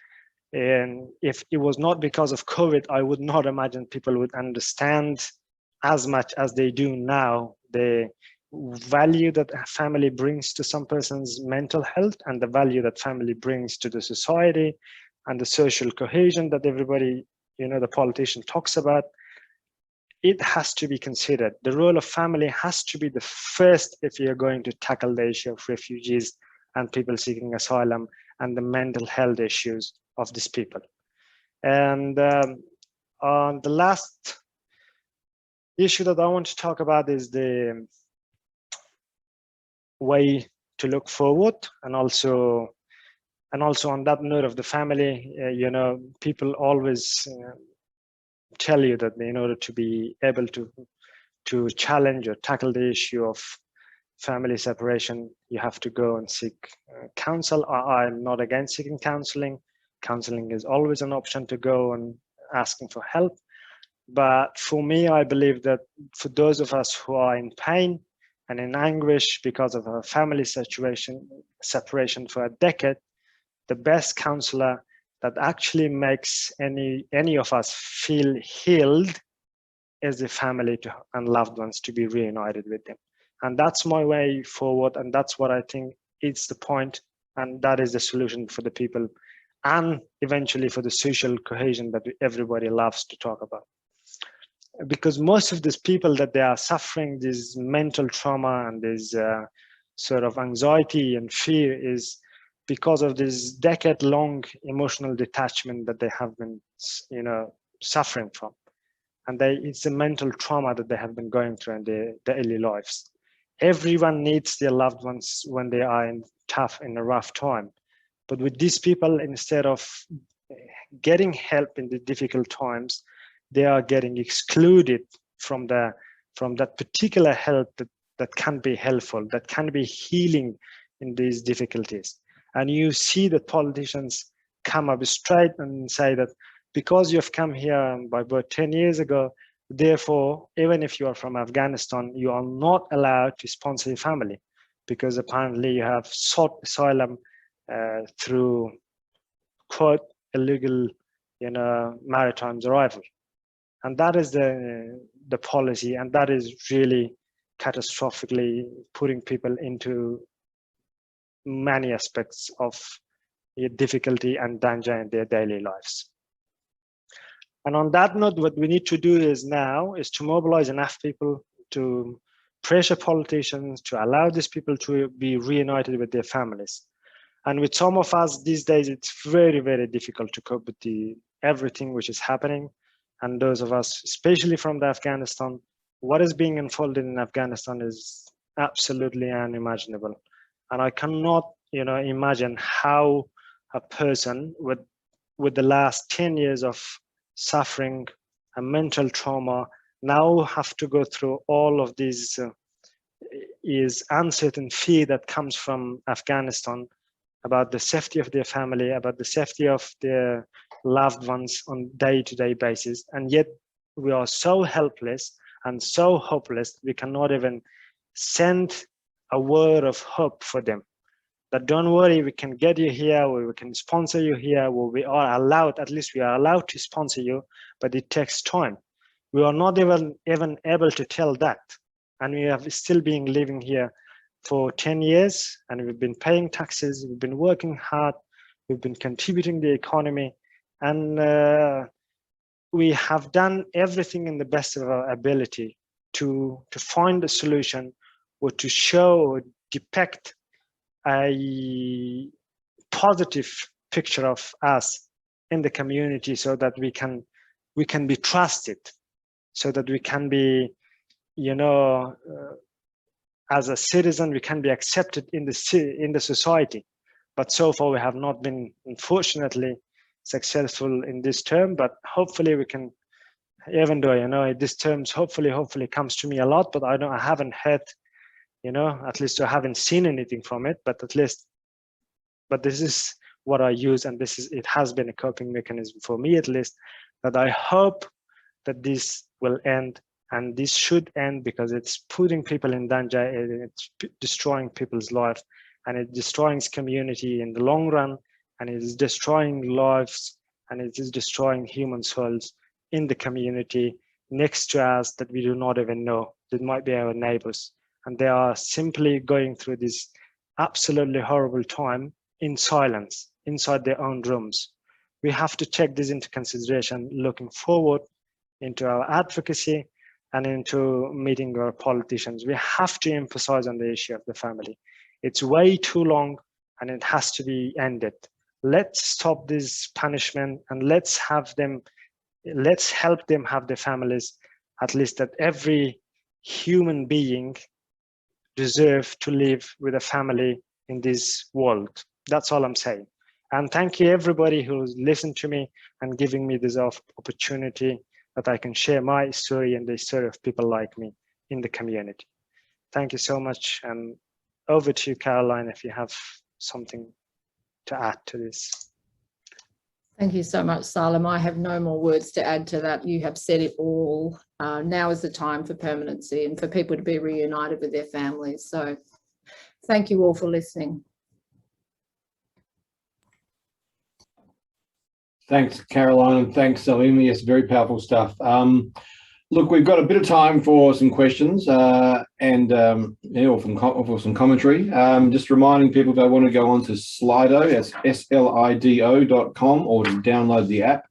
and if it was not because of COVID, I would not imagine people would understand as much as they do now the value that a family brings to some person's mental health and the value that family brings to the society and the social cohesion that everybody, the politician talks about. It has to be considered. The role of family has to be the first if you're going to tackle the issue of refugees and people seeking asylum and the mental health issues of these people. And the last issue that I want to talk about is the way to look forward, and also on that note of the family, people always tell you that in order to be able to challenge or tackle the issue of family separation, you have to go and seek counsel. I'm not against seeking counseling. Counseling is always an option to go and asking for help. But for me, I believe that for those of us who are in pain and in anguish because of a family separation for a decade, the best counselor that actually makes any of us feel healed is the family and loved ones to be reunited with them. And that's my way forward, and that's what I think is the point, and that is the solution for the people, and eventually for the social cohesion that everybody loves to talk about. because most of these people that they are suffering this mental trauma and this sort of anxiety and fear is because of this decade-long emotional detachment that they have been, suffering from. And it's a mental trauma that they have been going through in their daily lives. Everyone needs their loved ones when they are in a rough time. But with these people, instead of getting help in the difficult times, they are getting excluded from that particular help that can be helpful, that can be healing in these difficulties. And you see that politicians come up straight and say that because you've come here by about 10 years ago, therefore, even if you are from Afghanistan, you are not allowed to sponsor your family because apparently you have sought asylum through quote illegal, maritime arrival. And that is the policy, and that is really catastrophically putting people into many aspects of difficulty and danger in their daily lives. And on that note, what we need to do is to mobilize enough people to pressure politicians to allow these people to be reunited with their families. And with some of us these days, it's very, very difficult to cope with everything which is happening. And those of us, especially from Afghanistan, what is being unfolded in Afghanistan is absolutely unimaginable. And I cannot, imagine how a person with the last 10 years of suffering and mental trauma now have to go through all of these is uncertain fear that comes from Afghanistan about the safety of their family, about the safety of their loved ones on day-to-day basis. And yet we are so helpless and so hopeless, we cannot even send a word of hope for them. That don't worry, we can get you here, or we can sponsor you here, or we are allowed, at least we are allowed to sponsor you, but it takes time. We are not even able to tell that. And we have still been living here for 10 years, and we've been paying taxes, we've been working hard, we've been contributing the economy, and we have done everything in the best of our ability to find a solution or to show or depict a positive picture of us in the community so that we can be trusted, so that we can be, as a citizen, we can be accepted in the society. But so far we have not been, unfortunately, successful in this term. But hopefully we can, even though this term hopefully comes to me a lot, but I haven't heard, at least I haven't seen anything from it. But this is what I use, and it has been a coping mechanism for me, at least, that I hope that this will end. And this should end, because it's putting people in danger, it's destroying people's life, and it's destroying community in the long run, and it is destroying lives, and it is destroying human souls in the community next to us that we do not even know. That might be our neighbors, and they are simply going through this absolutely horrible time in silence, inside their own rooms. We have to take this into consideration, looking forward into our advocacy and into meeting our politicians. We have to emphasize on the issue of the family. It's way too long, and it has to be ended. Let's stop this punishment, and let's help them have their families, at least that every human being deserves to live with a family in this world. That's all I'm saying. And thank you everybody who's listened to me and giving me this opportunity that I can share my story and the story of people like me in the community. Thank you so much. And over to you, Caroline, if you have something to add to this. Thank you so much, Salim. I have no more words to add to that. You have said it all. Now is the time for permanency and for people to be reunited with their families. So thank you all for listening. Thanks, Caroline, and thanks, Salim. Yes, very powerful stuff. Look, we've got a bit of time for some questions or for some commentary. Just reminding people, if they want to go on to Slido, that's slido.com, or to download the app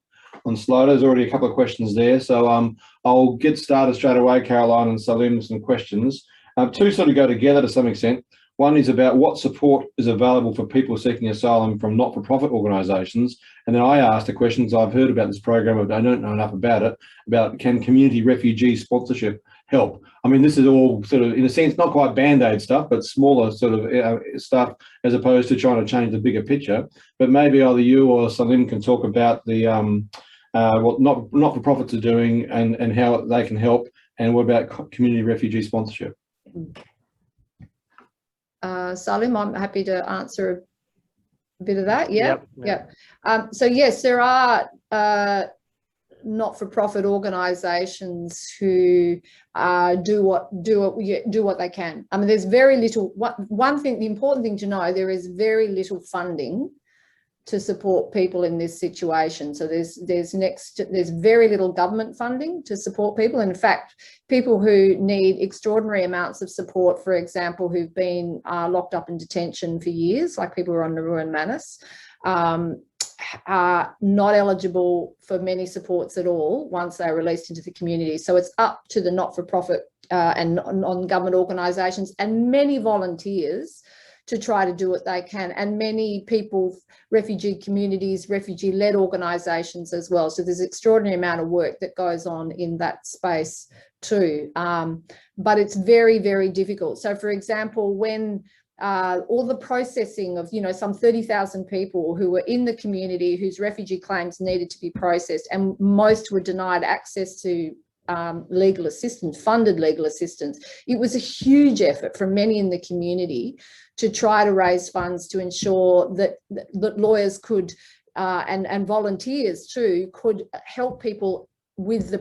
on Slido. There's already a couple of questions there. So I'll get started straight away, Caroline and Salim, with some questions. Two sort of go together to some extent. One is about what support is available for people seeking asylum from not-for-profit organisations. And then I asked the questions, I've heard about this program, but I don't know enough about it, about can community refugee sponsorship help? I mean, this is all sort of, in a sense, not quite Band-Aid stuff, but smaller sort of stuff as opposed to trying to change the bigger picture. But maybe either you or Salim can talk about the what not-for-profits are doing and how they can help, and what about community refugee sponsorship? Salim, I'm happy to answer a bit of that. Yeah, Yep. So yes, there are not-for-profit organisations who do what they can. I mean, there's very little. One thing, the important thing to know, there is very little funding to support people in this situation. So there's very little government funding to support people. In fact, people who need extraordinary amounts of support, for example, who've been locked up in detention for years, like people who are on Nauru and Manus, are not eligible for many supports at all once they're released into the community. So it's up to the not-for-profit and non-government organisations and many volunteers to try to do what they can, and many people, refugee communities, refugee-led organisations as well. So there's an extraordinary amount of work that goes on in that space too. But it's very, very difficult. So for example, when all the processing of, some 30,000 people who were in the community whose refugee claims needed to be processed, and most were denied access to legal assistance, funded legal assistance. It was a huge effort from many in the community to try to raise funds to ensure that lawyers could and volunteers too could help people with the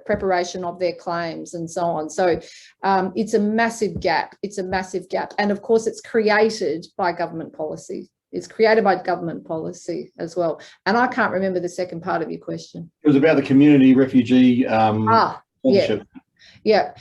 preparation of their claims and so on. So it's a massive gap. It's a massive gap. And of course, it's created by government policy. It's created by government policy as well. And I can't remember the second part of your question. It was about the community refugee sponsorship. Yeah,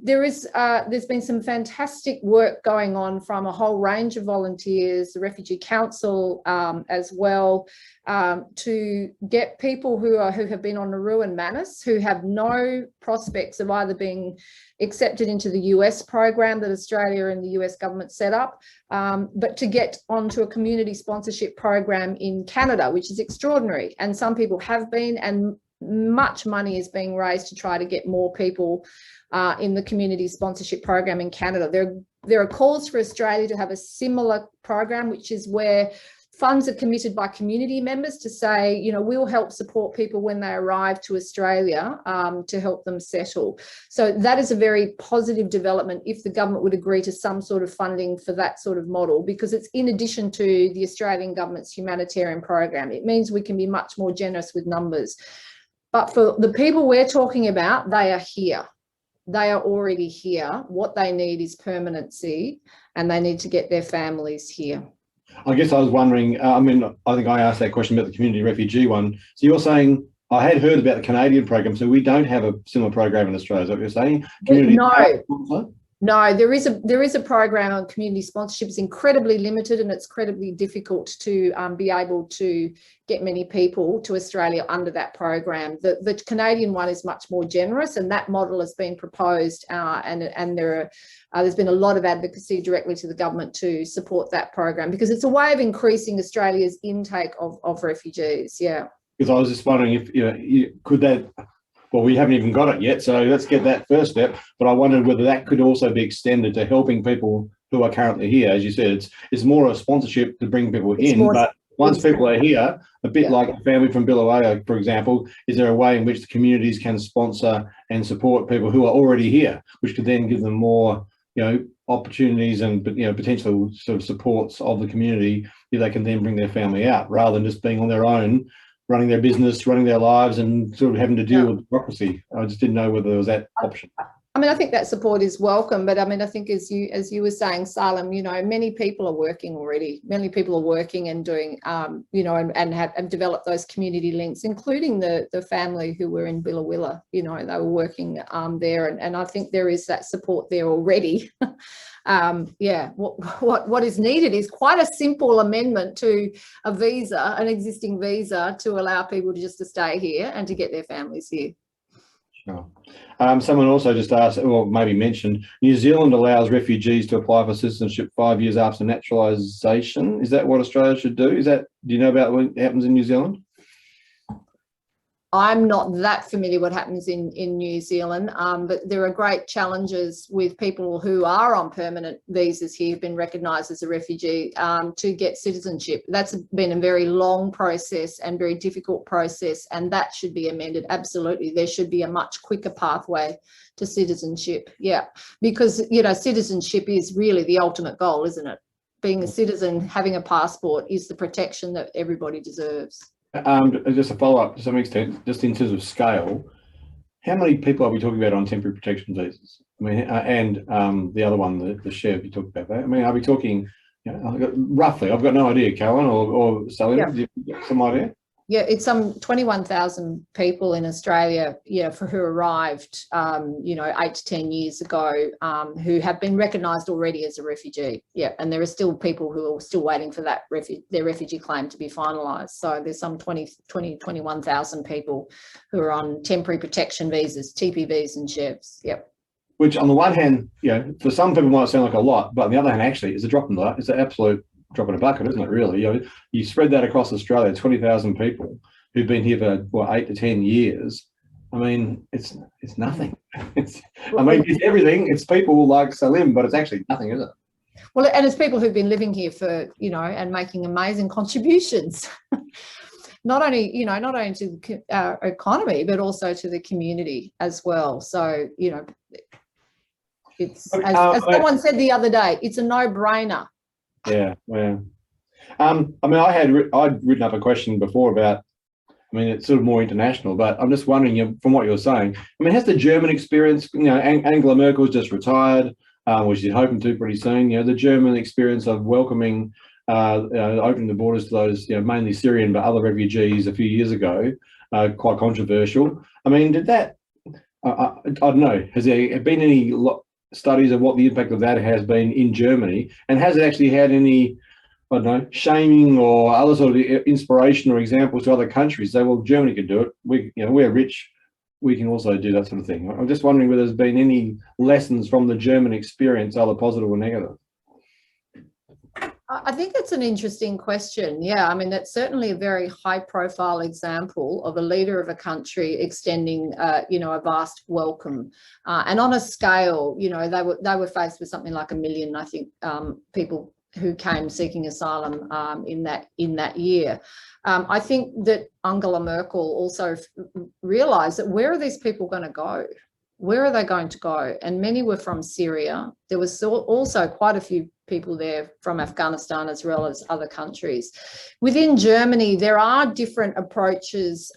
there's been some fantastic work going on from a whole range of volunteers, the Refugee Council as well, to get people who have been on Nauru and Manus, who have no prospects of either being accepted into the US program that Australia and the US government set up, but to get onto a community sponsorship program in Canada, which is extraordinary. And some people have been, and much money is being raised to try to get more people in the community sponsorship program in Canada. There are calls for Australia to have a similar program, which is where funds are committed by community members to say, we'll help support people when they arrive to Australia to help them settle. So that is a very positive development if the government would agree to some sort of funding for that sort of model, because it's in addition to the Australian government's humanitarian program. It means we can be much more generous with numbers. But for the people we're talking about, they are here. They are already here. What they need is permanency, and they need to get their families here. I guess I was wondering, I think I asked that question about the community refugee one. So you're saying, I had heard about the Canadian program, so we don't have a similar program in Australia. Is that what you're saying? No, there is a program on community sponsorship. It's incredibly limited, and it's incredibly difficult to be able to get many people to Australia under that program. The Canadian one is much more generous, and that model has been proposed, and there's been a lot of advocacy directly to the government to support that program, because it's a way of increasing Australia's intake of refugees. Yeah. Because I was just wondering if could that. Well, we haven't even got it yet, so let's get that first step. But I wondered whether that could also be extended to helping people who are currently here. As you said, it's more a sponsorship to bring people in, but once people are here, a bit like a family from Bulawayo, for example, is there a way in which the communities can sponsor and support people who are already here, which could then give them more, opportunities and potential sort of supports of the community, if they can then bring their family out rather than just being on their own, running their business, running their lives, and sort of having to deal with bureaucracy. I just didn't know whether there was that option. I mean, I think that support is welcome, but I mean, I think as you were saying, Salem, you know, many people are working already. Many people are working and doing, you know, and have developed those community links, including the family who were in Billawilla. You know, they were working there, and I think there is that support there already. Yeah, what is needed is quite a simple amendment to a visa, an existing visa, to allow people to stay here and to get their families here. Sure. Someone also just asked, or maybe mentioned, New Zealand allows refugees to apply for citizenship 5 years after naturalisation. Is that what Australia should do? Do you know about what happens in New Zealand? I'm not that familiar what happens in New Zealand, but there are great challenges with people who are on permanent visas here, who've been recognised as a refugee, to get citizenship. That's been a very long process and very difficult process, and that should be amended. Absolutely, there should be a much quicker pathway to citizenship. Yeah, because, you know, citizenship is really the ultimate goal, isn't it? Being a citizen, having a passport, is the protection that everybody deserves. Just a follow-up to some extent, just in terms of scale, how many people are we talking about on temporary protection visas? I mean, and the other one, the Chev, you talked about that. I mean, are we talking, you know, roughly? I've got no idea, Caroline or Sally, Yeah. do you have some idea? Yeah, it's 21,000 people in Australia, yeah, for who arrived, you know, 8 to 10 years ago, who have been recognised already as a refugee. Yeah, and there are still people who are still waiting for that their refugee claim to be finalised. So there's some 21,000 people who are on temporary protection visas, TPVs and Chevs. Yep. Which, on the one hand, you know, for some people might sound like a lot, but on the other hand, actually, it's a drop in the, it's an absolute drop in a bucket, isn't it? Really, you know, you spread that across Australia, 20,000 people who've been here for what, 8 to 10 years. I mean, it's nothing. I mean, it's everything. It's people like Salim, but it's actually nothing, is it? Well, and it's people who've been living here for, you know, and making amazing contributions. Not only to the economy, but also to the community as well. So, you know, it's as someone said the other day, it's a no-brainer. Yeah, well, I mean, I'd written up a question before about, I mean, it's sort of more international, but I'm just wondering, you know, from what you're saying, I mean, has the German experience, you know, Angela Merkel's just retired, which she's hoping to pretty soon, you know, the German experience of welcoming, opening the borders to those, you know, mainly Syrian, but other refugees a few years ago, quite controversial. I mean, did that, I don't know, has there been any studies of what the impact of that has been in Germany, and has it actually had any, I don't know, shaming or other sort of inspiration or examples to other countries? Say, well, Germany could do it. We're rich. We can also do that sort of thing. I'm just wondering whether there's been any lessons from the German experience, either positive or negative. I think that's an interesting question. Yeah, I mean, that's certainly a very high-profile example of a leader of a country extending, you know, a vast welcome, and on a scale, you know, they were faced with something like 1 million, I think, people who came seeking asylum in that year. I think that Angela Merkel also realised that where are these people going to go? Where are they going to go? And many were from Syria. There was also quite a few people there from Afghanistan as well as other countries. Within Germany, there are different approaches,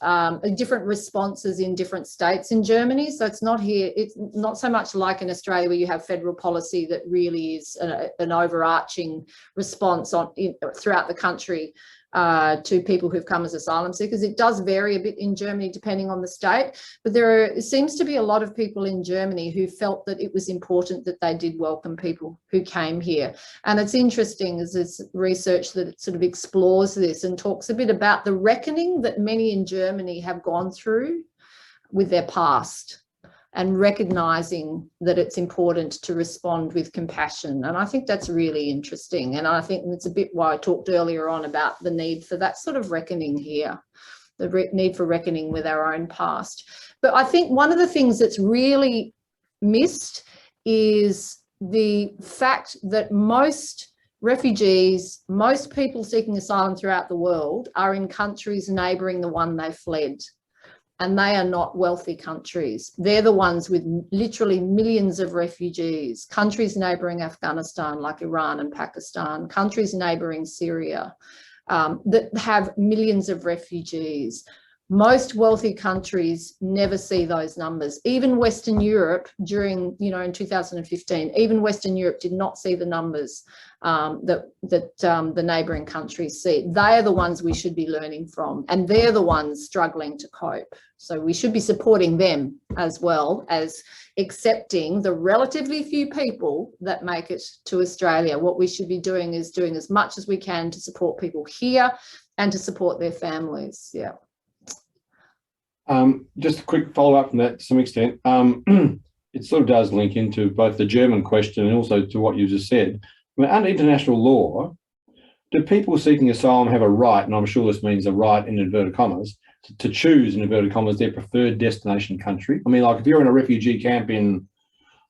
different responses in different states in Germany. So it's not so much like in Australia where you have federal policy that really is an overarching response throughout the country to people who've come as asylum seekers. It does vary a bit in Germany depending on the state, but there seems to be a lot of people in Germany who felt that it was important that they did welcome people who came here. And it's interesting, as there's research that sort of explores this and talks a bit about the reckoning that many in Germany have gone through with their past, and recognising that it's important to respond with compassion. And I think that's really interesting. And I think it's a bit why I talked earlier on about the need for that sort of reckoning here, the need for reckoning with our own past. But I think one of the things that's really missed is the fact that most refugees, most people seeking asylum throughout the world are in countries neighbouring the one they fled. And they are not wealthy countries. They're the ones with literally millions of refugees, countries neighbouring Afghanistan like Iran and Pakistan, countries neighbouring Syria that have millions of refugees. Most wealthy countries never see those numbers. Even Western Europe during, in 2015, even Western Europe did not see the numbers that the neighbouring countries see. They are the ones we should be learning from, and they're the ones struggling to cope. So we should be supporting them as well as accepting the relatively few people that make it to Australia. What we should be doing is doing as much as we can to support people here and to support their families. Yeah. Just a quick follow-up from that to some extent. It sort of does link into both the German question and also to what you just said. I mean, under international law, do people seeking asylum have a right, and I'm sure this means a right in inverted commas, to choose, in inverted commas, their preferred destination country? I mean, like if you're in a refugee camp in,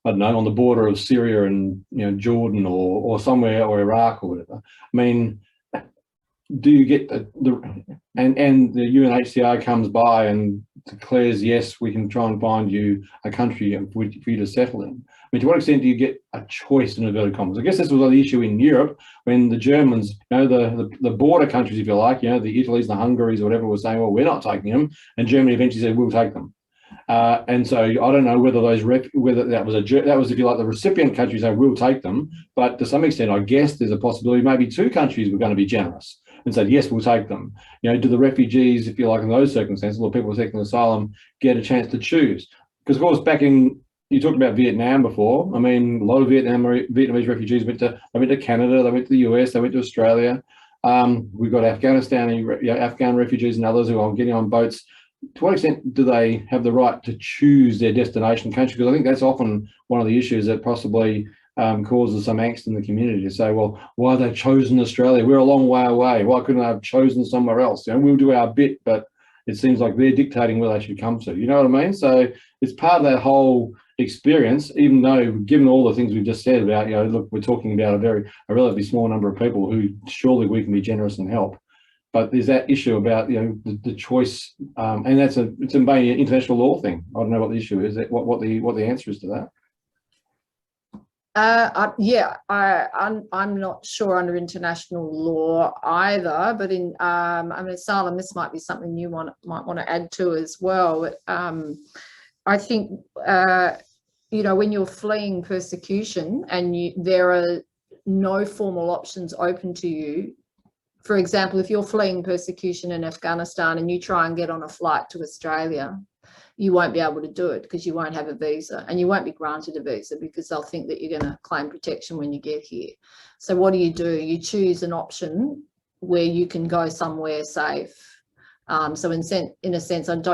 I don't know, on the border of Syria and Jordan or somewhere, or Iraq or whatever, I mean, do you get and the UNHCR comes by and declares, yes, we can try and find you a country for you to settle in? I mean, to what extent do you get a choice in inverted commas? I guess this was the issue in Europe when the Germans, the border countries, if you like, the Italys, the Hungaries, or whatever, were saying, well, we're not taking them, and Germany eventually said, we'll take them. And so I don't know whether that was if you like the recipient countries saying we'll take them, but to some extent I guess there's a possibility maybe two countries were going to be generous and said yes, we'll take them. Do the refugees, if you like, in those circumstances, or people seeking asylum, get a chance to choose? Because of course, you talked about Vietnam before. I mean, a lot of Vietnamese refugees went to Canada, they went to the US, they went to Australia. We've got Afghan refugees and others who are getting on boats. To what extent do they have the right to choose their destination country? Because I think that's often one of the issues that possibly causes some angst in the community, to say, well, why have they chosen Australia? We're a long way away. Why couldn't they have chosen somewhere else? We'll do our bit, but it seems like they're dictating where they should come to. You know what I mean? So it's part of that whole experience, even though, given all the things we've just said about, look, we're talking about a relatively small number of people who surely we can be generous and help. But there's that issue about the choice, and it's an international law thing. I don't know what the issue is. What the answer is to that. I'm not sure under international law either. But in asylum, this might be something you might want to add to as well. I think when you're fleeing persecution and there are no formal options open to you. For example, if you're fleeing persecution in Afghanistan and you try and get on a flight to Australia, you won't be able to do it because you won't have a visa, and you won't be granted a visa because they'll think that you're going to claim protection when you get here. So what do? You choose an option where you can go somewhere safe. So in a sense, I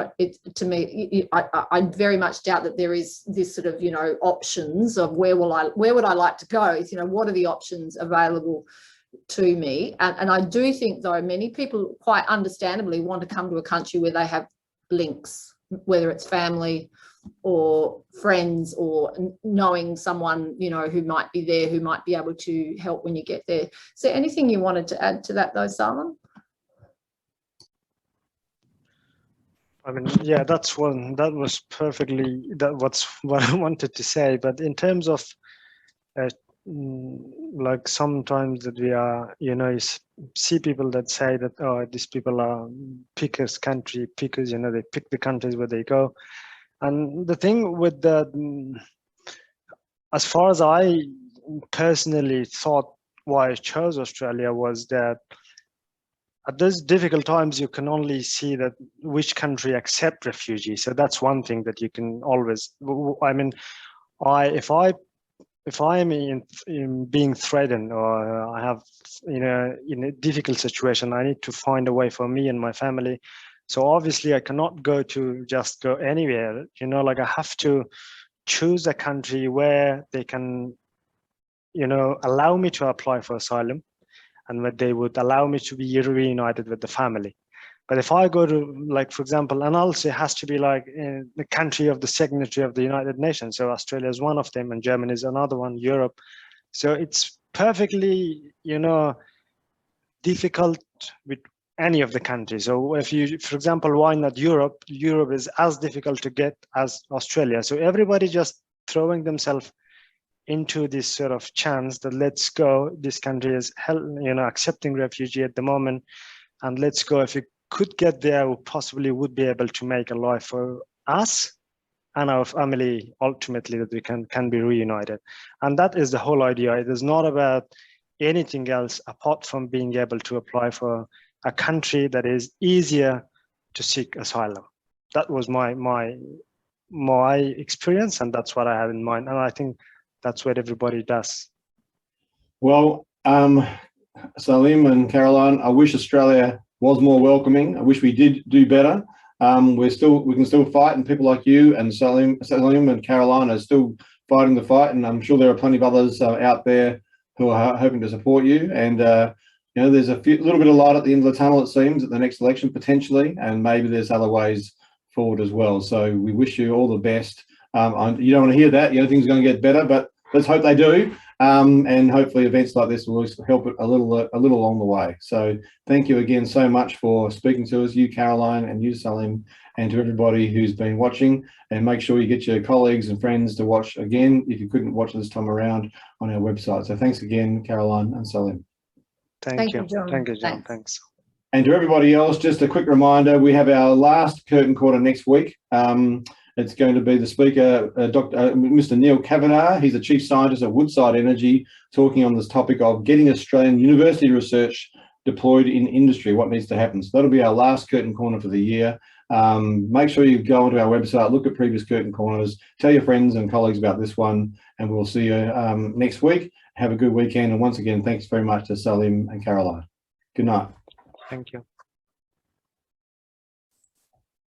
very much doubt that there is this sort of, options of where would I like to go? What are the options available to me? And I do think, though, many people quite understandably want to come to a country where they have links, whether it's family or friends or knowing someone, who might be there, who might be able to help when you get there. Is there anything you wanted to add to that, though, Salman? I mean, yeah, that was perfectly, what's what I wanted to say. But in terms of like sometimes that we are, see people that say that, oh, these people are pickers, they pick the countries where they go. And the thing with as far as I personally thought why I chose Australia was that at those difficult times, you can only see that which country accept refugees. So that's one thing that you can always, I mean, if I am in being threatened or I have, in a difficult situation, I need to find a way for me and my family. So obviously I cannot just go anywhere, like I have to choose a country where they can, allow me to apply for asylum and where they would allow me to be reunited with the family. But if I go to, like, for example, and also it has to be like in the country of the signatory of the United Nations. So Australia is one of them and Germany is another one, Europe. So it's perfectly, difficult with any of the countries. So if you, for example, why not Europe? Europe is as difficult to get as Australia. So everybody just throwing themselves into this sort of chance that let's go, this country is accepting refugee at the moment, and let's go. If you could get there, we possibly would be able to make a life for us and our family, ultimately, that we can be reunited. And that is the whole idea. It is not about anything else apart from being able to apply for a country that is easier to seek asylum. That was my experience, and that's what I had in mind. And I think that's what everybody does. Well, Salim and Caroline, I wish Australia was more welcoming. I wish we did do better. We can still fight, and people like you and Salim and Caroline are still fighting the fight, and I'm sure there are plenty of others out there who are hoping to support you. And you know, there's a little bit of light at the end of the tunnel, it seems, at the next election potentially, and maybe there's other ways forward as well. So we wish you all the best. You don't want to hear that, you know, things are going to get better, but let's hope they do. And hopefully events like this will help it a little along the way. So thank you again so much for speaking to us, you Caroline and you Salim, and to everybody who's been watching. And make sure you get your colleagues and friends to watch again if you couldn't watch this time around on our website. So thanks again, Caroline and Salim. Thank you, John. Thank you, John. Thanks. And to everybody else, just a quick reminder, we have our last curtain quarter next week. It's going to be the speaker, Mr. Neil Kavanagh. He's the Chief Scientist at Woodside Energy, talking on this topic of getting Australian university research deployed in industry, what needs to happen. So that'll be our last curtain corner for the year. Make sure you go onto our website, look at previous curtain corners, tell your friends and colleagues about this one, and we'll see you next week. Have a good weekend. And once again, thanks very much to Salim and Caroline. Good night. Thank you.